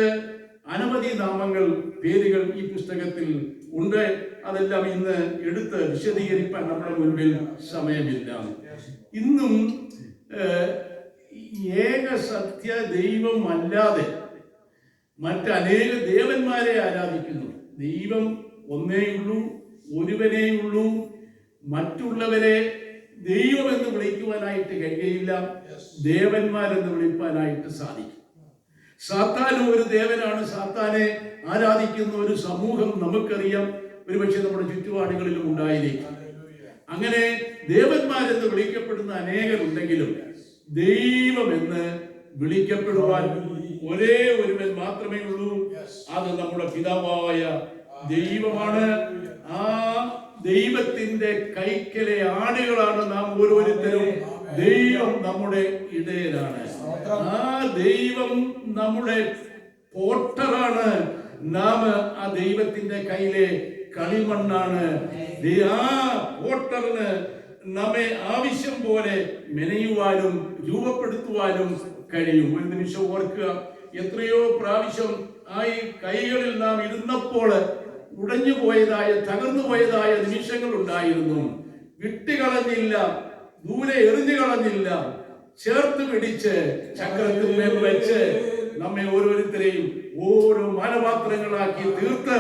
അനവധി നാമങ്ങൾ, പേരുകൾ ഈ പുസ്തകത്തിൽ ഉണ്ട്. അതെല്ലാം ഇന്ന് എടുത്ത് വിശദീകരിക്കാൻ നമ്മുടെ മുൻപിൽ സമയമില്ല. ഇന്നും ഏക സത്യ ദൈവം അല്ലാതെ മറ്റനേക ദേവന്മാരെ ആരാധിക്കുന്നു. ദൈവം ഒന്നേയുള്ളൂ, ഒരുവനേയുള്ളൂ. മറ്റുള്ളവരെ ദൈവമെന്ന് വിളിക്കുവാനായിട്ട് കഴിയുകയില്ല, ദേവന്മാരെന്ന് വിളിക്കാനായിട്ട് സാധിക്കും. സാത്താനും ഒരു ദേവനാണ്. സാത്താനെ ആരാധിക്കുന്ന ഒരു സമൂഹം നമുക്കറിയാം, ഒരുപക്ഷെ നമ്മുടെ ചുറ്റുപാടുകളിലും ഉണ്ടായിരിക്കും. അങ്ങനെ ദേവന്മാരെന്ന് വിളിക്കപ്പെടുന്ന അനേകരുണ്ടെങ്കിലും ദൈവമെന്ന് വിളിക്കപ്പെടുവാൻ ഒരേ ഒരുവൻ മാത്രമേ ഉള്ളൂ. അത് നമ്മുടെ പിതാവായ ദൈവമാണ്. ആ ദൈവത്തിന്റെ കൈക്കലെ ആടുകളാണ് നാം ഓരോരുത്തരും. ദൈവം നമ്മുടെ ഇടയനാണ്. ആ ദൈവം നമ്മുടെ പോട്ടറാണ്. നാം ആ ദൈവത്തിന്റെ കയ്യിലെ കളിമണ്ണാണ്. ആ പോട്ടറിന് നമ്മെ ആവശ്യം പോലെ മെനയുവാനും രൂപപ്പെടുത്തുവാനും കഴിയും. ഒരു നിമിഷം ഓർക്കുക, എത്രയോ പ്രാവശ്യം ആ കൈകളിൽ നാം ഇരുന്നപ്പോൾ ഉടഞ്ഞു പോയതായ തകർന്നു പോയതായ നിമിഷങ്ങൾ ഉണ്ടായിരുന്നു. വിട്ടുകളഞ്ഞില്ല, ദൂരെ എറിഞ്ഞു കളഞ്ഞില്ല, ചേർത്ത് പിടിച്ച് ചക്രത്തിന്മേൽ വെച്ച് നമ്മെ ഓരോരുത്തരെയും ഓരോ മാനപാത്രങ്ങളാക്കി തീർത്ത്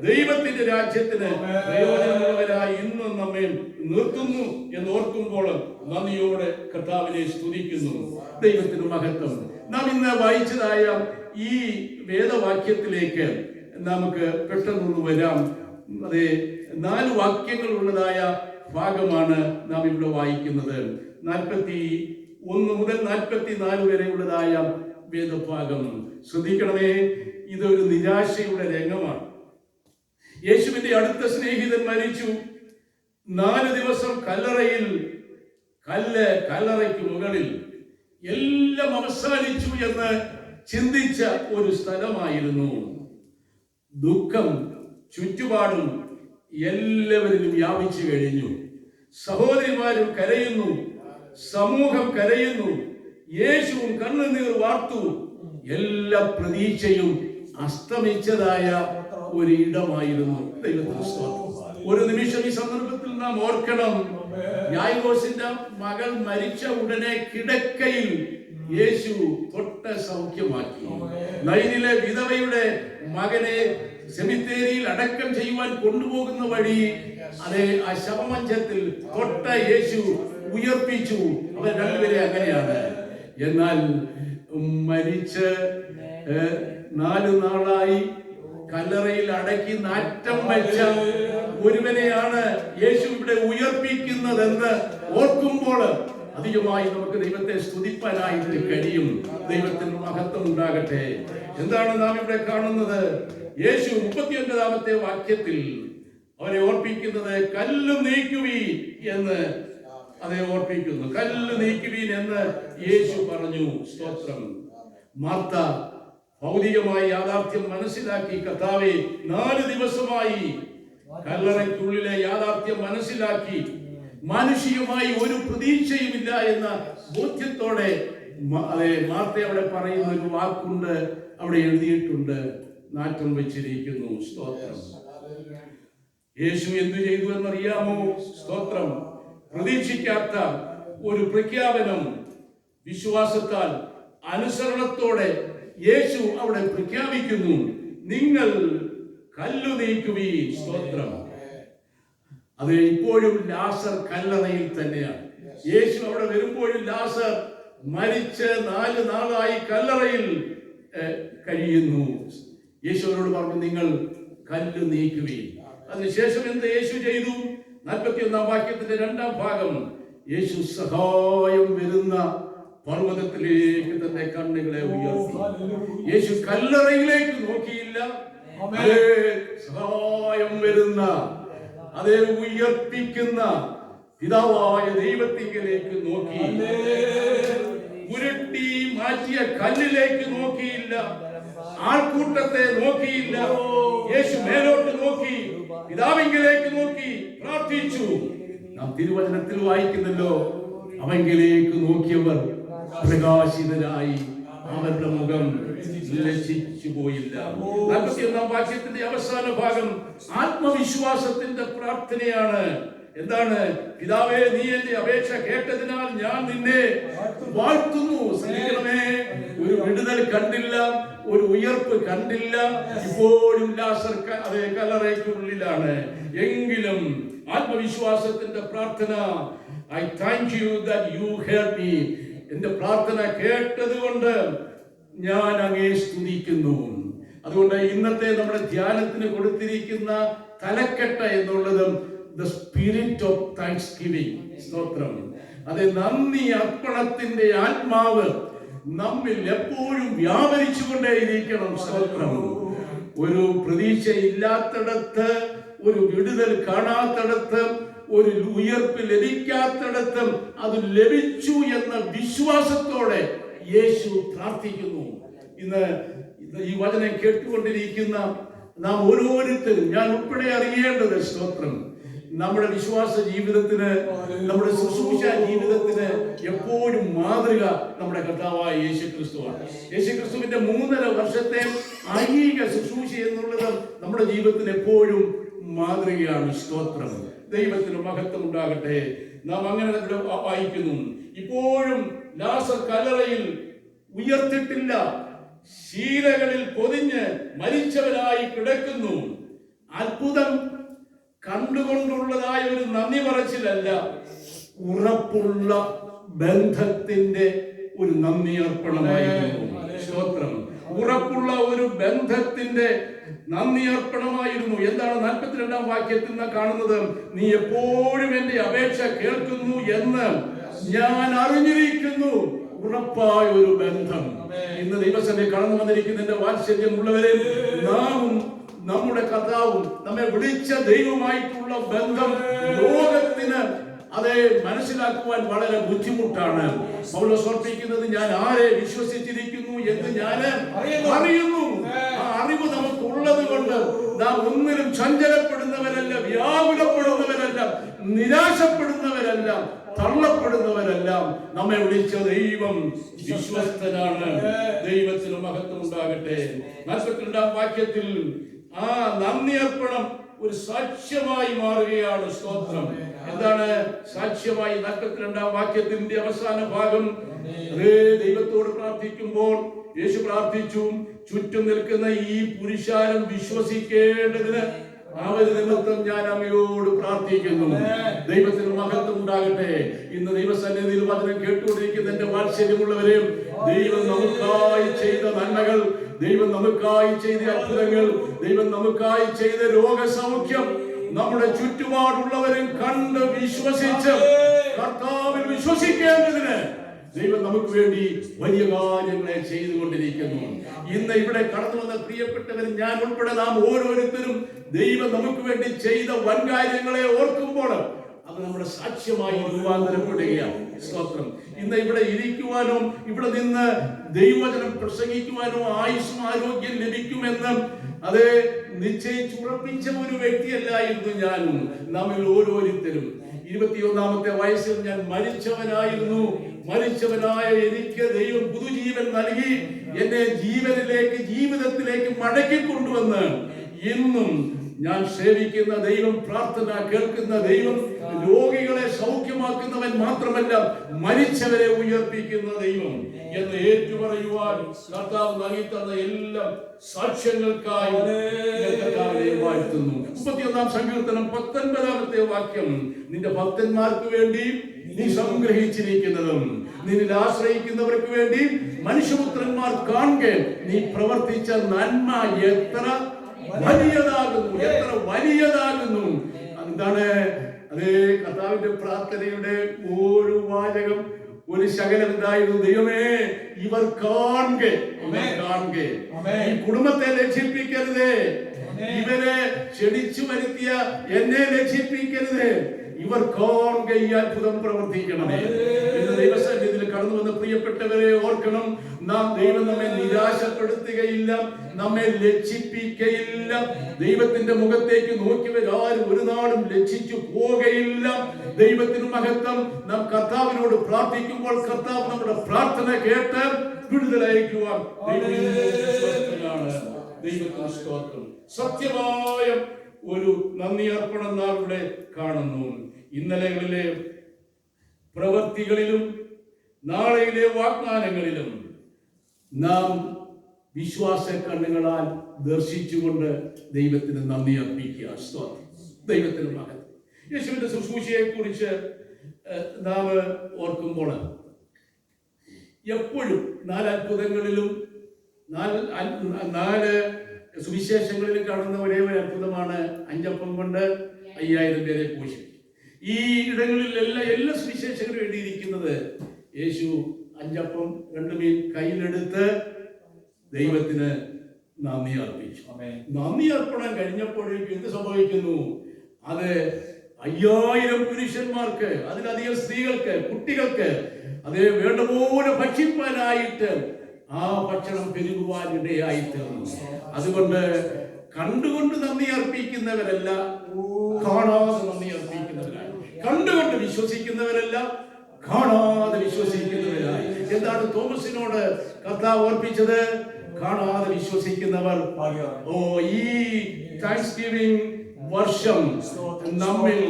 ദൈവത്തിന്റെ രാജ്യത്തിന് പ്രയോജനമുള്ളവരായി ഇന്നും നമ്മെ നിർത്തുന്നു എന്ന് ഓർക്കുമ്പോൾ നന്ദിയോടെ കർത്താവിനെ സ്തുതിക്കുന്നു. ദൈവത്തിന് മഹത്വം. നാം ഇന്ന് വായിച്ചതായ ഈ വേദവാക്യത്തിലേക്ക് നമുക്ക് പെട്ടെന്ന് വരാം. അതെ, 4 വാക്യങ്ങൾ ഉള്ളതായ ഭാഗമാണ് നാം ഇവിടെ വായിക്കുന്നത്. 41 മുതൽ 44 വരെ ഉള്ളതായ വേദഭാഗം ശ്രദ്ധിക്കണമേ. ഇതൊരു നിരാശയുടെ രംഗമാണ്. യേശുവിന്റെ അടുത്ത സ്നേഹിതൻ മരിച്ചു. 4 ദിവസം കല്ലറയിൽ, കല്ലറയ്ക്ക് മുകളിൽ എല്ലാം അവസാനിച്ചു എന്ന് ചിന്തിച്ച ഒരു സ്ഥലമായിരുന്നു. ദുഃഖം ചുറ്റുപാടും എല്ലാവരിലും വ്യാപിച്ചു കഴിഞ്ഞു. സഹോദരിമാരും കരയുന്നു, സമൂഹം കരയുന്നു, യേശുവും കണ്ണുനീർ വാർത്തു. എല്ലാ പ്രതീക്ഷയും അസ്തമിച്ചതായ ഒരു ഇടമായിരുന്നു. ദൈവത്തിന് സ്തോത്രം. ഒരു നിമിഷം ഈ സന്ദർഭത്തിൽ നാം ഓർക്കണം, യായിറോസിന്റെ മകൾ മരിച്ച ഉടനെ കിടക്കയിൽ യേശു തൊട്ട സൗഖ്യമാക്കി. നൈനിലെ വിധവയുടെ മകനെ സെമിത്തേരിയിൽ അടക്കം ചെയ്യുവാൻ കൊണ്ടുപോകുന്ന വഴി അതെ ആ ശവമഞ്ചത്തിൽ തൊട്ട യേശു ഉയർപ്പിച്ചു. അവർ രണ്ടുപേരെ അങ്ങനെയാണ്. എന്നാൽ മരിച്ച് 4 നാളായി കല്ലറയിൽ അടക്കി നാറ്റം വെച്ച ഒരുവനെയാണ് യേശു ഇവിടെ ഉയർപ്പിക്കുന്നതെന്ന് ഓർക്കുമ്പോൾ അധികമായി നമുക്ക് ദൈവത്തെ സ്തുതിപ്പാനായിട്ട് കഴിയും. ദൈവത്തിന് മഹത്വം ഉണ്ടാകട്ടെ. എന്താണ് നാം ഇവിടെ കാണുന്നത്? യേശു 39-ാമത്തെ വാക്യത്തിൽ അവരെ ഓർപ്പിക്കുന്നത് കല്ല് നീക്കുവീൻ എന്ന് അതെ ഓർപ്പിക്കുന്നു. കല്ല് നീക്കുവീൻ എന്ന് യേശു പറഞ്ഞു. സ്തോത്രം. മാർത്ത ഭൗതികമായ യാഥാർത്ഥ്യം മനസ്സിലാക്കി. കർത്താവേ, 4 ദിവസമായി കല്ലറയ്ക്കുള്ളിലെ യാഥാർത്ഥ്യം മനസ്സിലാക്കി. മാനുഷികമായി ഒരു പ്രതീക്ഷയുമില്ല എന്ന ബോധ്യത്തോടെ അതെ മാർത്ത അവിടെ പറയുന്ന ഒരു വാക്കുണ്ട്, അവിടെ എഴുതിയിട്ടുണ്ട്, നാറ്റം വെച്ചിരിക്കുന്നു. സ്തോത്രം. യേശു എന്തു ചെയ്തു എന്നറിയാമോ? സ്തോത്രം. പ്രതീക്ഷിക്കാത്ത ഒരു പ്രഖ്യാപനം വിശ്വാസത്താൽ അനുസരണത്തോടെ യേശു അവിടെ പ്രഖ്യാപിക്കുന്നു. നിങ്ങൾ കല്ലു നീക്കുവീൻ. സ്തോത്രം. അത് ഇപ്പോഴും ലാസർ കല്ലറയിൽ തന്നെയാണ്. യേശു അവിടെ വരുമ്പോഴും ലാസർ മരിച്ച് 4 നാളായി കല്ലറയിൽ കഴിയുന്നു. യേശു അവരോട് പറഞ്ഞു, നിങ്ങൾ കല്ല് നീക്കുവീൻ. അതിനുശേഷം എന്ത് യേശു ചെയ്തു? 41-ാം വാക്യത്തിന്റെ 2-ാം ഭാഗം, യേശു സഹായം വരുന്ന പർവ്വതത്തിലേക്ക് തന്റെ കണ്ണുകളെ ഉയർത്തി. യേശു കല്ലറയിലേക്ക് നോക്കിയില്ല, സഹായം വരുന്ന അതേ ഉയർപ്പിക്കുന്ന പിതാവായ ദൈവത്തിലേക്ക് നോക്കി. ഉരുട്ടി മാറ്റിയ കല്ലിലേക്ക് നോക്കിയില്ല, ആൾക്കൂട്ടത്തെ നോക്കിയില്ല. യേശു മേലോട്ട് നോക്കി, പിതാവിങ്കിലേക്ക് നോക്കി പ്രാർത്ഥിച്ചു. നാം തിരുവചനത്തിൽ വായിക്കുന്നല്ലോ, അവങ്കിലേക്ക് നോക്കിയവർ പ്രകാശിതരായി, അവരുടെ മുഖം ലജ്ജിച്ചു പോയില്ല. 41-ാം വാക്യത്തിന്റെ അവസാന ഭാഗം ആത്മവിശ്വാസത്തിന്റെ പ്രാർത്ഥനയാണ്. എന്താണ്? പിതാവേ, നീ എന്റെ അപേക്ഷ കേട്ടതിനാൽ ഞാൻ നിന്നെ വാഴ്ത്തുന്നു. ശ്രദ്ധിക്കണമേ, ഒരു വിടുതൽ കണ്ടില്ല, ഒരു ഉയർപ്പ് കണ്ടില്ല. ഇപ്പോഴും ലാസർ അതേ കല്ലറയ്ക്കുള്ളിലാണ്. എങ്കിലും ആത്മവിശ്വാസത്തിന്റെ പ്രാർത്ഥന, I thank you that you haired me. എന്റെ പ്രാർത്ഥന കേട്ടത് കൊണ്ട് ഞാൻ അങ്ങേ സ്തുതിക്കുന്നു. അതുകൊണ്ട് ഇന്നത്തെ നമ്മുടെ ധ്യാനത്തിന് കൊടുത്തിരിക്കുന്ന തലക്കെട്ട് എന്നുള്ളതും the spirit of thanksgiving. സ്തോത്രം. അത് നന്ദി അർപ്പണത്തിന്റെ ആത്മാവ് നമ്മിൽ എപ്പോഴും വ്യാപരിച്ചു കൊണ്ടേയിരിക്കണം. സ്തോത്രം. ഒരു പ്രതീക്ഷ ഇല്ലാത്തിടത്ത്, ഒരു വിടുതൽ കാണാത്തിടത്ത്, ഒരു ഉയർപ്പ് ലഭിക്കാത്തിടത്തും അത് ലഭിച്ചു എന്ന വിശ്വാസത്തോടെ യേശു പ്രാർത്ഥിക്കുന്നു. ഇന്ന് ഈ വചനം കേട്ടുകൊണ്ടിരിക്കുന്ന നാം ഓരോരുത്തരും, ഞാൻ ഉൾപ്പെടെ അറിയേണ്ടത് സ്തോത്രം, നമ്മുടെ വിശ്വാസ ജീവിതത്തിന്, നമ്മുടെ ശുശ്രൂഷ ജീവിതത്തിന് എപ്പോഴും മാതൃക നമ്മുടെ കർത്താവായ യേശുക്രിസ്തുവാണ്. യേശുക്രിസ്തുവിന്റെ 3.5 വർഷത്തെ ഐഹിക ശുശ്രൂഷ എന്നുള്ളത് നമ്മുടെ ജീവിതത്തിന് എപ്പോഴും മാതൃകയാണ്. സ്തോത്രം, ദൈവത്തിന് മഹത്വം ഉണ്ടാകട്ടെ. നാം അങ്ങനെ വായിക്കുന്നു, ഇപ്പോഴും ലാസർ കല്ലറയിൽ ഉയർത്തിട്ടില്ല, ശീലകളിൽ പൊതിഞ്ഞ് മരിച്ചവരായി കിടക്കുന്നു. അത്ഭുതം കണ്ടുകൊണ്ടുള്ളതായ ഒരു നന്ദി പറച്ചിലല്ല, ഉറപ്പുള്ള ബന്ധത്തിന്റെ ഒരു നന്ദി അർപ്പണമായിരുന്നു. സ്തോത്രം, ഉറപ്പുള്ള ഒരു ബന്ധത്തിന്റെ നന്ദി അർപ്പണമായിരുന്നു. എന്താണ് 42-ാം വാക്യത്തിൽ നിന്ന് കാണുന്നത്? നീ എപ്പോഴും എന്റെ അപേക്ഷ കേൾക്കുന്നു എന്ന് ഞാൻ അറിഞ്ഞിരിക്കുന്നു. ഉറപ്പായ ഒരു ബന്ധം. ഇന്ന് ദൈവസഭയിൽ കടന്നു വന്നിരിക്കുന്ന എന്റെ വാത്സല്യമുള്ളവരെ, നാമും നമ്മുടെ കർത്താവും നമ്മെ വിളിച്ച ദൈവമായിട്ടുള്ള ബന്ധം ലോകത്തിന് അതെ മനസ്സിലാക്കുവാൻ വളരെ ബുദ്ധിമുട്ടാണ്. പൗലോസ് ഓർപ്പിക്കുന്നത്, ഞാൻ ആരെ വിശ്വസിച്ചിരിക്കുന്നു എന്ന് ഞാൻ അറിയുന്നു. ആ അറിവ് നമുക്കുള്ളത് കൊണ്ട് നാം ഒന്നിനും ചഞ്ചലപ്പെടുന്നവരല്ല, വ്യാകുലപ്പെടുന്നവരല്ല, നിരാശപ്പെടുന്നവരല്ല, തള്ളപ്പെടുന്നവരെല്ലാം. നമ്മെ വിളിച്ച ദൈവം വിശ്വസ്തനാണ്. ദൈവത്തിന് മഹത്വം ഉണ്ടാകട്ടെ. 42-ാം വാക്യത്തിൽ ആ നന്ദി അർപ്പണം ഒരു സാക്ഷ്യമായി മാറുകയാണ്. സ്തോത്രം, എന്താണ് സാക്ഷ്യമായി? 42-ാം വാക്യത്തിന്റെ അവസാന ഭാഗം, ദൈവത്തോട് പ്രാർത്ഥിക്കുമ്പോൾ യേശു പ്രാർത്ഥിച്ചു, ചുറ്റും നിൽക്കുന്ന ഈ പുരുഷാരം വിശ്വസിക്കേണ്ടതിന് അവർ നിമിത്തം ഞാൻ അങ്ങയോട് പ്രാർത്ഥിക്കുന്നു. ദൈവത്തിന് മഹത്വം ഉണ്ടാകട്ടെ. ഇന്ന് ദൈവസന്നിധിയിൽ വചനം കേട്ടുകൊണ്ടിരിക്കുന്ന എന്റെ വാത്സല്യമുള്ളവരെ, ദൈവം നമുക്കായി ചെയ്ത നന്മകൾ, ദൈവം നമുക്കായി ചെയ്ത അത്ഭുതങ്ങൾ, ദൈവം നമുക്കായി ചെയ്ത രോഗസൗഖ്യം നമ്മുടെ ചുറ്റുപാടുള്ളവരും കണ്ട് വിശ്വസിച്ച് കർത്താവിൽ വിശ്വസിക്കേണ്ടതിന് ദൈവം നമുക്ക് വേണ്ടി വലിയ കാര്യങ്ങളെ ചെയ്തുകൊണ്ടിരിക്കുന്നു. ഇന്ന് ഇവിടെ കടന്നു വന്ന പ്രിയപ്പെട്ടവർ, ഞാൻ ഉൾപ്പെടെ നാം ഓരോരുത്തരും ദൈവം നമുക്ക് വേണ്ടി ചെയ്ത വൻകാര്യങ്ങളെ ഓർക്കുമ്പോൾ അത് നമ്മുടെ സാക്ഷ്യമായി രൂപാന്തരപ്പെടുകയാണ്. സ്തോത്രം, ഇന്ന് ഇവിടെ ഇരിക്കുവാനോ ഇവിടെ നിന്ന് ദൈവവചനം പ്രസംഗിക്കുവാനോ ആയുസ്സും ആരോഗ്യം ലഭിക്കുമെന്ന് അത് നിശ്ചയിച്ചുറപ്പിച്ച ഒരു വ്യക്തിയല്ലായിരുന്നു ഞാനും. നമ്മിൽ ഓരോരുത്തരും 21-ാമത്തെ വയസ്സിൽ ഞാൻ മരിച്ചവനായിരുന്നു. മരിച്ചവനായ എനിക്ക് ദൈവം പുതുജീവൻ നൽകി എന്നെ ജീവിതത്തിലേക്ക് മടക്കി കൊണ്ടുവന്ന് ഇന്നും ഞാൻ സേവിക്കുന്ന ദൈവം, പ്രാർത്ഥന കേൾക്കുന്ന ദൈവം, രോഗികളെ സൗഖ്യമാക്കുന്നവൻ മാത്രമല്ല, മരിച്ചവരെ ഉയർപ്പിക്കുന്ന ദൈവം എന്ന് ഏറ്റുപറയുവാൻ കർത്താവ് നൽകി തന്ന എല്ലാ സാക്ഷ്യങ്ങൾക്കായി വാഴ്ത്തുന്നു. 31-ാം സങ്കീർത്തനം 19-ാമത്തെ വാക്യം, നിന്റെ ഭക്തന്മാർക്ക് വേണ്ടി നീ സംഗ്രഹിച്ചിരിക്കുന്നതും നിന്നിൽ ആശ്രയിക്കുന്നവർക്ക് വേണ്ടി മനുഷ്യപുത്രന്മാർ കാണുക നീ പ്രവർത്തിച്ച നന്മ എത്ര വലിയതാകുന്നു, എത്ര വലിയതാകുന്നു. എന്താണ് അതേ കർത്താവിന്റെ പ്രാർത്ഥനയുടെ ഒരു വാചകം, ഒരു ശകലം എന്തായിരുന്നു? ദൈവമേ, ഇവർ കാണുക, ഈ കുടുംബത്തെ ലക്ഷിപ്പിക്കരുതേ, ഇവരെ ക്ഷണിച്ചു വരുത്തിയ എന്നെ ലക്ഷിപ്പിക്കരുത്, ഇവർ കാണുക ഈ അത്ഭുതം പ്രവർത്തിക്കണമേ. ഇന്ന് ദൈവസന്നിധിയിൽ കടന്നു വന്ന പ്രിയപ്പെട്ടവരെ ഓർക്കണം, ദൈവം നമ്മെ നിരാശപ്പെടുത്തുകയില്ല, നമ്മെ ലജ്ജിപ്പിക്കുകയില്ല. ദൈവത്തിന്റെ മുഖത്തേക്ക് നോക്കിയവരാരും ഒരു നാളും ലജ്ജിച്ചു പോവുകയില്ല. ദൈവത്തിന് മഹത്വം. നാം കർത്താവിനോട് പ്രാർത്ഥിക്കുമ്പോൾ കർത്താവ് നമ്മുടെ പ്രാർത്ഥന കേട്ട് വിടുതലയക്കുവാൻ ദൈവത്തിന് സ്തോത്രം. സത്യമായ ഒരു നന്ദി അർപ്പണം നാം ഇവിടെ കാണുന്നു. ഇന്നലകളിലെ പ്രവൃത്തികളിലും നാളെയിലെ വാഗ്ദാനങ്ങളിലും നാം വിശ്വാസ കണ്ണുകളാൽ ദർശിച്ചുകൊണ്ട് ദൈവത്തിന് നന്ദി അർപ്പിക്കുക. സ്തോത്രം, ദൈവത്തിന് മഹത്വം. യേശുവിന്റെ ശുശ്രൂഷയെ കുറിച്ച് നാം ഓർക്കുമ്പോൾ എപ്പോഴും 4 അത്ഭുതങ്ങളിലും 4 സുവിശേഷങ്ങളിലും കാണുന്ന ഒരേ ഒരു അത്ഭുതമാണ് 5 അപ്പം കൊണ്ട് 5000 പേരെ പോഷിപ്പിച്ചു. ഈ ഇടങ്ങളിൽ എല്ലാ സുവിശേഷങ്ങളും എഴുതിയിരിക്കുന്നത് യേശു 5 അപ്പം 2 മീൻ കയ്യിലെടുത്ത് ദൈവത്തിന് നന്ദി അർപ്പിച്ചു. നന്ദി അർപ്പണം കഴിഞ്ഞപ്പോഴേക്കും എന്ത് സംഭവിക്കുന്നു? അത് 5000 പുരുഷന്മാർക്ക്, അതിലധികം സ്ത്രീകൾക്ക്, കുട്ടികൾക്ക് അത് വേണ്ടപോലെ ഭക്ഷിപ്പാനായിട്ട് ആ ഭക്ഷണം പെരുകുവാൻ ഇടയായി തീർന്നു. അതുകൊണ്ട് കണ്ടുകൊണ്ട് നന്ദി അർപ്പിക്കുന്നവരല്ല, കാണാതെ നന്ദി അർപ്പിക്കുന്നവരായി. കണ്ടുകൊണ്ട് വിശ്വസിക്കുന്നവരല്ല, കാണാതെ വിശ്വസിക്കുന്നവരായി. എന്താണ് തോമസിനോട് കർത്താവ് ഓർപ്പിച്ചത്? കാണാതെ വിശ്വസിക്കുന്നവർ. ഈ താങ്ക്സ് ഗിവിംഗ് വർഷം നമ്മിൽ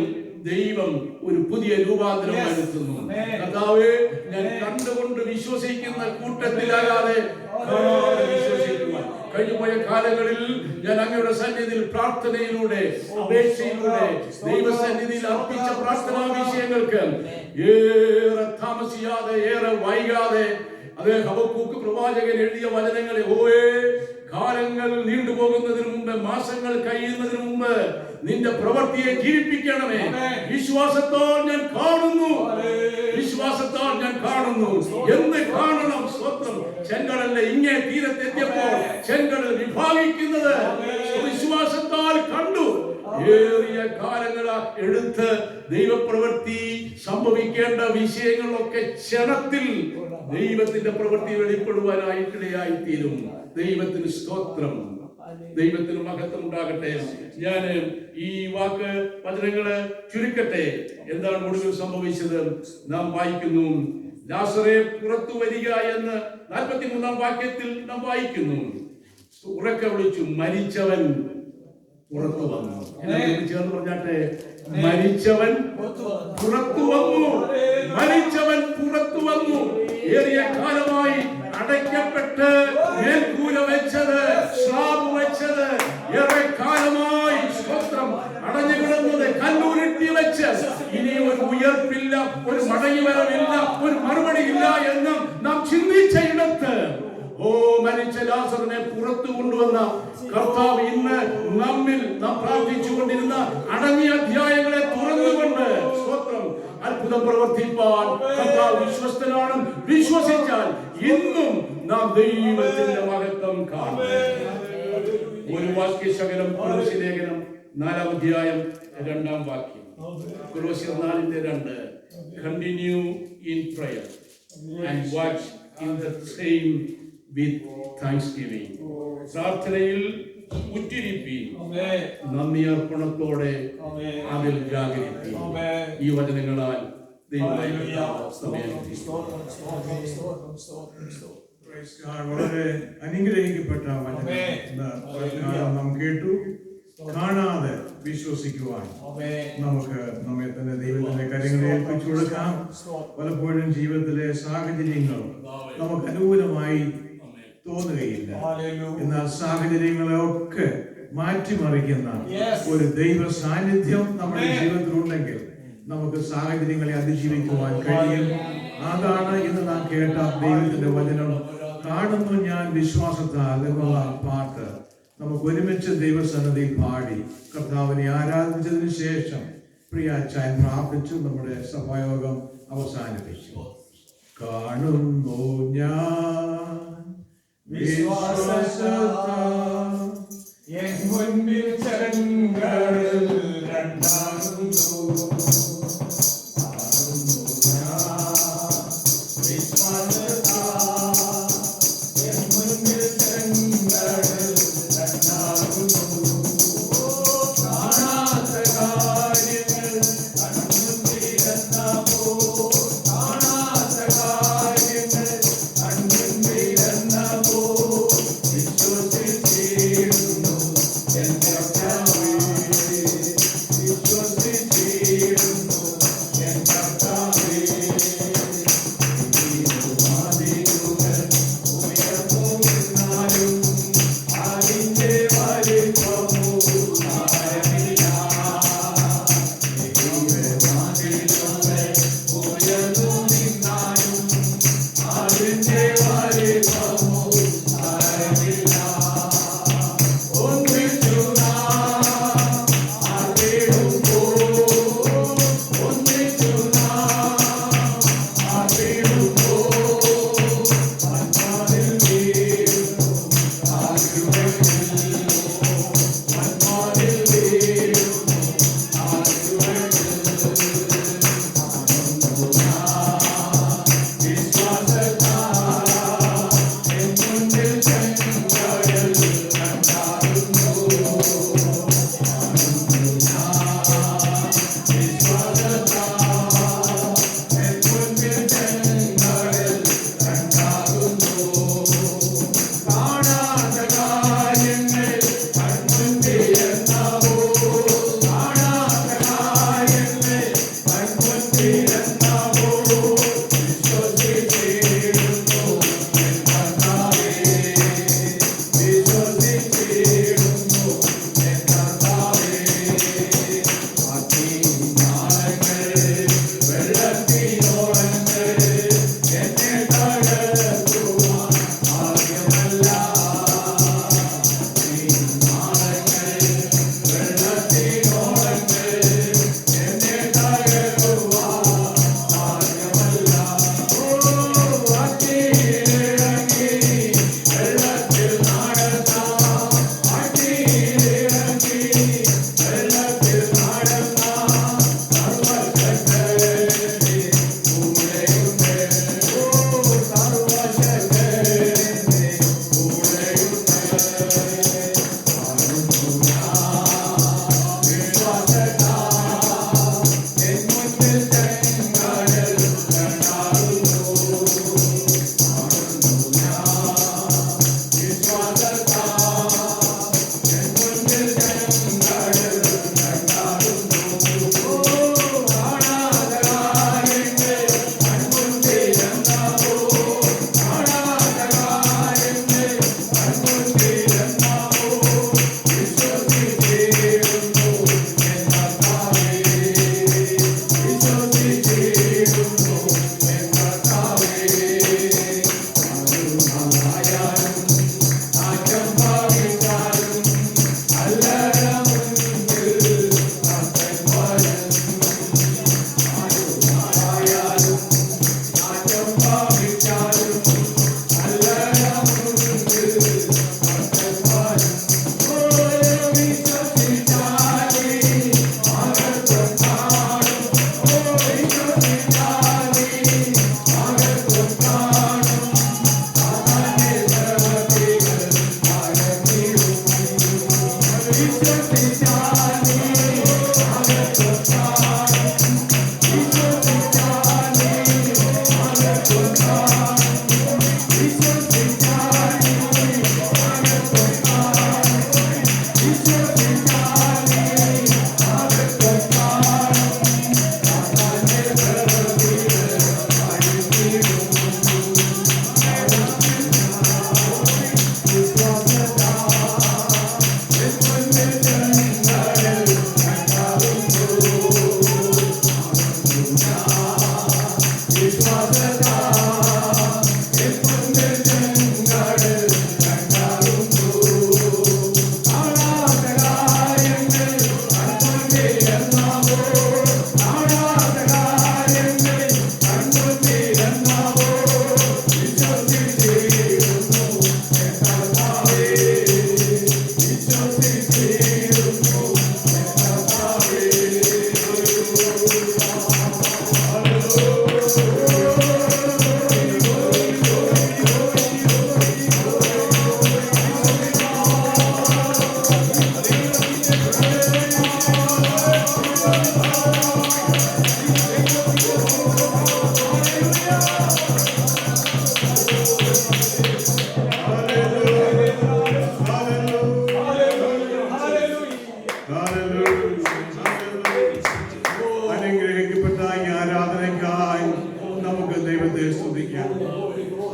ദൈവം ഒരു പുതിയ രൂപാന്തരം വരുത്തുന്നു. കർത്താവേ, ഞാൻ കണ്ടുകൊണ്ട് വിശ്വസിക്കുന്ന കൂട്ടത്തിലാകാതെ കാണാതെ വിശ്വസിക്കുവാൻ. കഴിഞ്ഞുപോയ കാലങ്ങളിൽ ഞാൻ അങ്ങയുടെ സന്നിധിയിൽ പ്രാർത്ഥനയിലൂടെ, അപേക്ഷയിലൂടെ, ദൈവസന്നിധിയിൽ അർപ്പിച്ച പ്രാർത്ഥനാ വിഷയങ്ങൾക്ക് ഏറെ താമസിയാതെ, ഏറെ വൈകാതെ, അതേ ഹബക്കൂക്ക് പ്രവാചകൻ എഴുതിയ വചനങ്ങളെ, കാലങ്ങൾ നീണ്ടുപോകുന്നതിന് മുമ്പ്, മാസങ്ങൾ കഴിയുന്നതിന് മുമ്പ് നിന്റെ പ്രവൃത്തിയെ ജീവിപ്പിക്കണമേ. വിശ്വാസത്താൽ ഞാൻ കാണുന്നു, വിശ്വാസത്താൽ ഞാൻ കാണുന്നു. എന്ന് കാണണം? സ്വത്രം ചെങ്കടലിലെ ഇങ്ങേ തീരത്തെത്തിയപ്പോൾ ചെങ്കടൽ വിഭാഗിക്കുന്നത് വിശ്വാസത്താൽ കണ്ടു. ഏറിയ കാലങ്ങളാ എടുത്ത് ദൈവപ്രവൃത്തി സംഭവിക്കേണ്ട വിഷയങ്ങളൊക്കെ ക്ഷണത്തിൽ ദൈവത്തിന്റെ പ്രവൃത്തി വെളിപ്പെടുവാനായിട്ടിടയായി തീരും. ദൈവത്തിന് സ്തോത്രം, ദൈവത്തിന് മഹത്വം ഉണ്ടാകട്ടെ. ഞാൻ ഈ വചനങ്ങള് ചുരുക്കട്ടെ. എന്താണ് ഒടുവിൽ സംഭവിച്ചത്? നാം വായിക്കുന്നു, ലാസറേ പുറത്തു വരിക എന്ന് 43-ാം വാക്യത്തിൽ നാം വായിക്കുന്നു. ഉറക്കെ വിളിച്ചു, മരിച്ചവൻ പുറത്തു വന്നു. ചേർന്ന് പറഞ്ഞാട്ടെ, മരിച്ചവൻ പുറത്തു വന്നു. മരിച്ചവൻ പുറത്തു വന്നു. ഏറിയ കാലമായി അടയ്ക്കപ്പെട്ട് മേൽക്കൂര വെച്ചത്, സ്ലാബ് വെച്ചത്, ഏറെ കാലമായി സ്വത്രം അടഞ്ഞു കിടന്നത്, കല്ലൂരിട്ടി വെച്ച് ഇനി ഒരു ഉയർപ്പില്ല, ഒരു മടങ്ങിവരവില്ല, ഒരു മറുപടി ഇല്ല എന്ന് നാം ചിന്തിച്ച ഇടത്ത് മരിച്ച ലാസറിനെ പുറത്തു കൊണ്ടുവന്ന കർത്താവ് ഇന്ന് നമ്മിൽ നാം പ്രാർത്ഥിച്ചുകൊണ്ടിരുന്ന അടങ്ങിയ അധ്യായങ്ങളെ തുറന്നുകൊണ്ട് സ്വത്രം അത്ഭുതം പ്രവർത്തിപ്പാൻ കർത്താവ് വിശ്വസ്തനാണ്. വിശ്വസിച്ചാൽ ഇന്നും നാം ദൈവത്തിന്റെ മഹത്വം കാണും. ഒരു വാക്യശകലം കൊലോസ്യ ലേഖനം 4-ാം അധ്യായം 2-ാം വാക്യം. കൊലോസ്യർ 4:2. Continue in prayer and watch in the same with thanksgiving. പ്രാർത്ഥനയിൽ ഉറ്റിരിപ്പീൻ, നന്ദി അർപ്പണത്തോടെ അതിൽ ജാഗരിപ്പീൻ. ഈ വചനങ്ങളാൽ വളരെ അനുഗ്രഹിക്കപ്പെട്ട വചനം നാം കേട്ടു. കാണാതെ വിശ്വസിക്കുവാൻ നമുക്ക് നമ്മെ തന്നെ ദൈവത്തിന്റെ കാര്യങ്ങളെ ഏൽപ്പിച്ചു കൊടുക്കാം. പലപ്പോഴും ജീവിതത്തിലെ സാഹചര്യങ്ങൾ നമുക്ക് അനുകൂലമായി തോന്നുകയില്ല. എന്നാൽ സാഹചര്യങ്ങളെ ഒക്കെ മാറ്റിമറിക്കുന്ന ഒരു ദൈവ സാന്നിധ്യം നമ്മുടെ ജീവിതത്തിലുണ്ടെങ്കിൽ നമുക്ക് സാഹചര്യങ്ങളെ അതിജീവിക്കുവാൻ കഴിയും. അതാണ് ഇന്ന് നാം കേട്ട ദൈവത്തിന്റെ വചനം. കാണുന്നു ഞാൻ വിശ്വാസത്താൽ എന്നുള്ള പാട്ട് നമുക്ക് ഒരുമിച്ച് ദൈവസന്നിധിയിൽ പാടി കർത്താവിനെ ആരാധിച്ചതിന് ശേഷം പ്രിയ അച്ചായൻ പ്രാർത്ഥിച്ചു നമ്മുടെ സഭായോഗം അവസാനിപ്പിച്ചു. കാണുന്നു ഞാൻ വിശ്വാസത്താൽ എൻ മുൻപിൽ ചെങ്കടൽ രണ്ടാകുന്നു.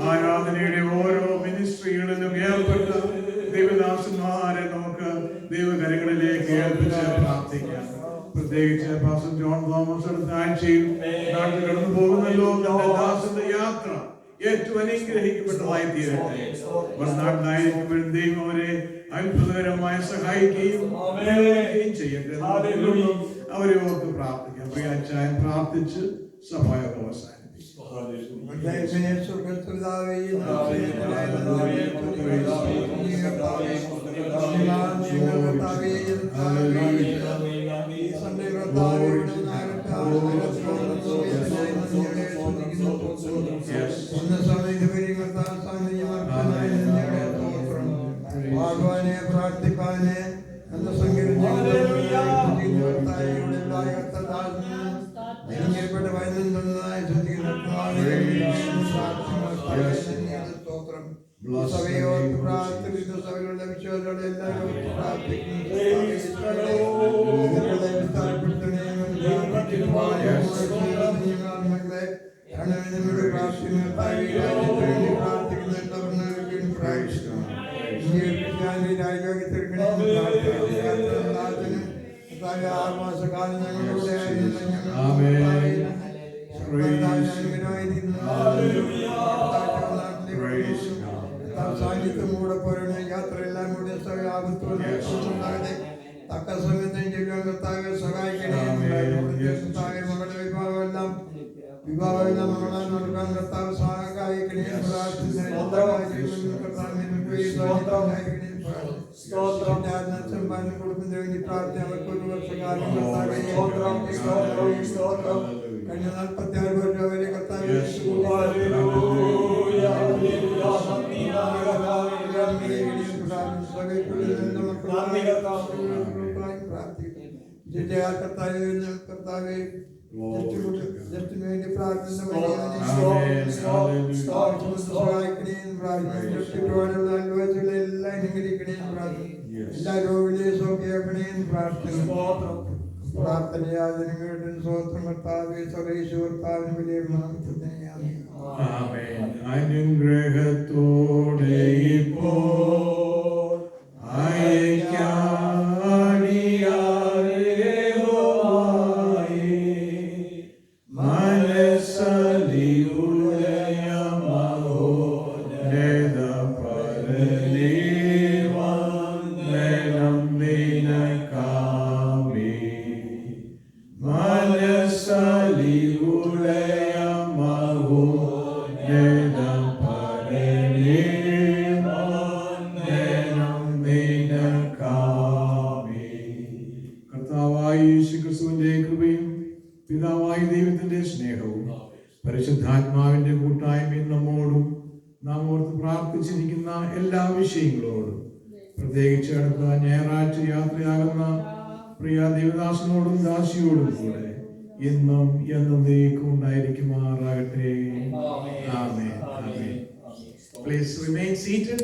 ആരാധനയുടെ ഓരോ മിനിസ്ട്രികളിലും ഏർപ്പെട്ട ദൈവദാസന്മാരെ നമുക്ക് ദൈവകരങ്ങളിലേക്ക് ഏൽപ്പിച്ച് പ്രാർത്ഥിക്കാം. പ്രത്യേകിച്ച് പാസ്റ്റർ ജോൺ തോമസ് അടുത്ത ആഴ്ചയിൽ നാട്ടിൽ കടന്നു പോകുന്നല്ലോ. തന്റെ ദാസന്റെ യാത്ര ഏറ്റവും അനുഗ്രഹിക്കപ്പെട്ടതായി തീരട്ടെ. നാട്ടിലായിരിക്കുമ്പോഴും ദൈവം അവരെ അത്ഭുതകരമായി സഹായിക്കുകയും ചെയ്യട്ടെ. അവരെ ഓർത്ത് പ്രാർത്ഥിക്കാം. പ്രിയ അച്ചായൻ പ്രാർത്ഥിച്ച് സഭയൊക്കെ അവസാനിപ്പിക്കും. പ്രാർത്ഥിക്കാന് സഭയോട് പ്രാർത്ഥിക്കുന്ന സഭയിലുള്ള വിശ്വാസികളോട് എല്ലാവരും ആറുമാസക്കാലം ഞങ്ങളുടെ സാന്നിധ്യം കൂടെ പോരണേ. യാത്രയെല്ലാം കൂടി ആപത്തുണ്ടാകട്ടെ. തക്ക സമയത്ത് ജീവിക്കാൻ കർത്താവെ സഹായിക്കണേ. കർത്താവെ മകളുടെ വിവാഹമെല്ലാം മകളാൽ നടക്കാൻ കർത്താവ് സഹായിക്കണേ. കൊടുക്കുന്ന വേണ്ടി പ്രാർത്ഥന അവർക്കൊരു വർഷക്കാലം കഴിഞ്ഞ 46 വർഷം വരെ കർത്താവ് കർത്താവെ ജസ്റ്റിന് വേണ്ടി പ്രാർത്ഥന എല്ലാം അനുഗ്രഹിക്കണേന്ന് പ്രാർത്ഥന. എല്ലാ രോഗികളെയും സൗഖ്യമാക്കണേന്ന് പ്രാർത്ഥന. പ്രാർത്ഥനയാചനങ്ങളുടെ സ്വന്തം കർത്താവെ സർവേശ്വരത്താവിന് വലിയ അനുഗ്രഹത്തോടെ ഇപ്പോൾ പരിശുദ്ധാത്മാവിന്റെ കൂട്ടായ്മയും നമ്മോടും നാം ഓർത്ത് പ്രാർത്ഥിച്ചിരിക്കുന്ന എല്ലാ വിഷയങ്ങളോടും പ്രത്യേകിച്ച് അടുത്ത ഞായറാഴ്ച യാത്രയാകുന്ന പ്രിയ ദേവദാസനോടും ദാസിയോടും കൂടെ ഇന്നും എന്നേക്കും ഉണ്ടായിരിക്കുമാറാകട്ടെ. ആമേൻ. Please remain seated.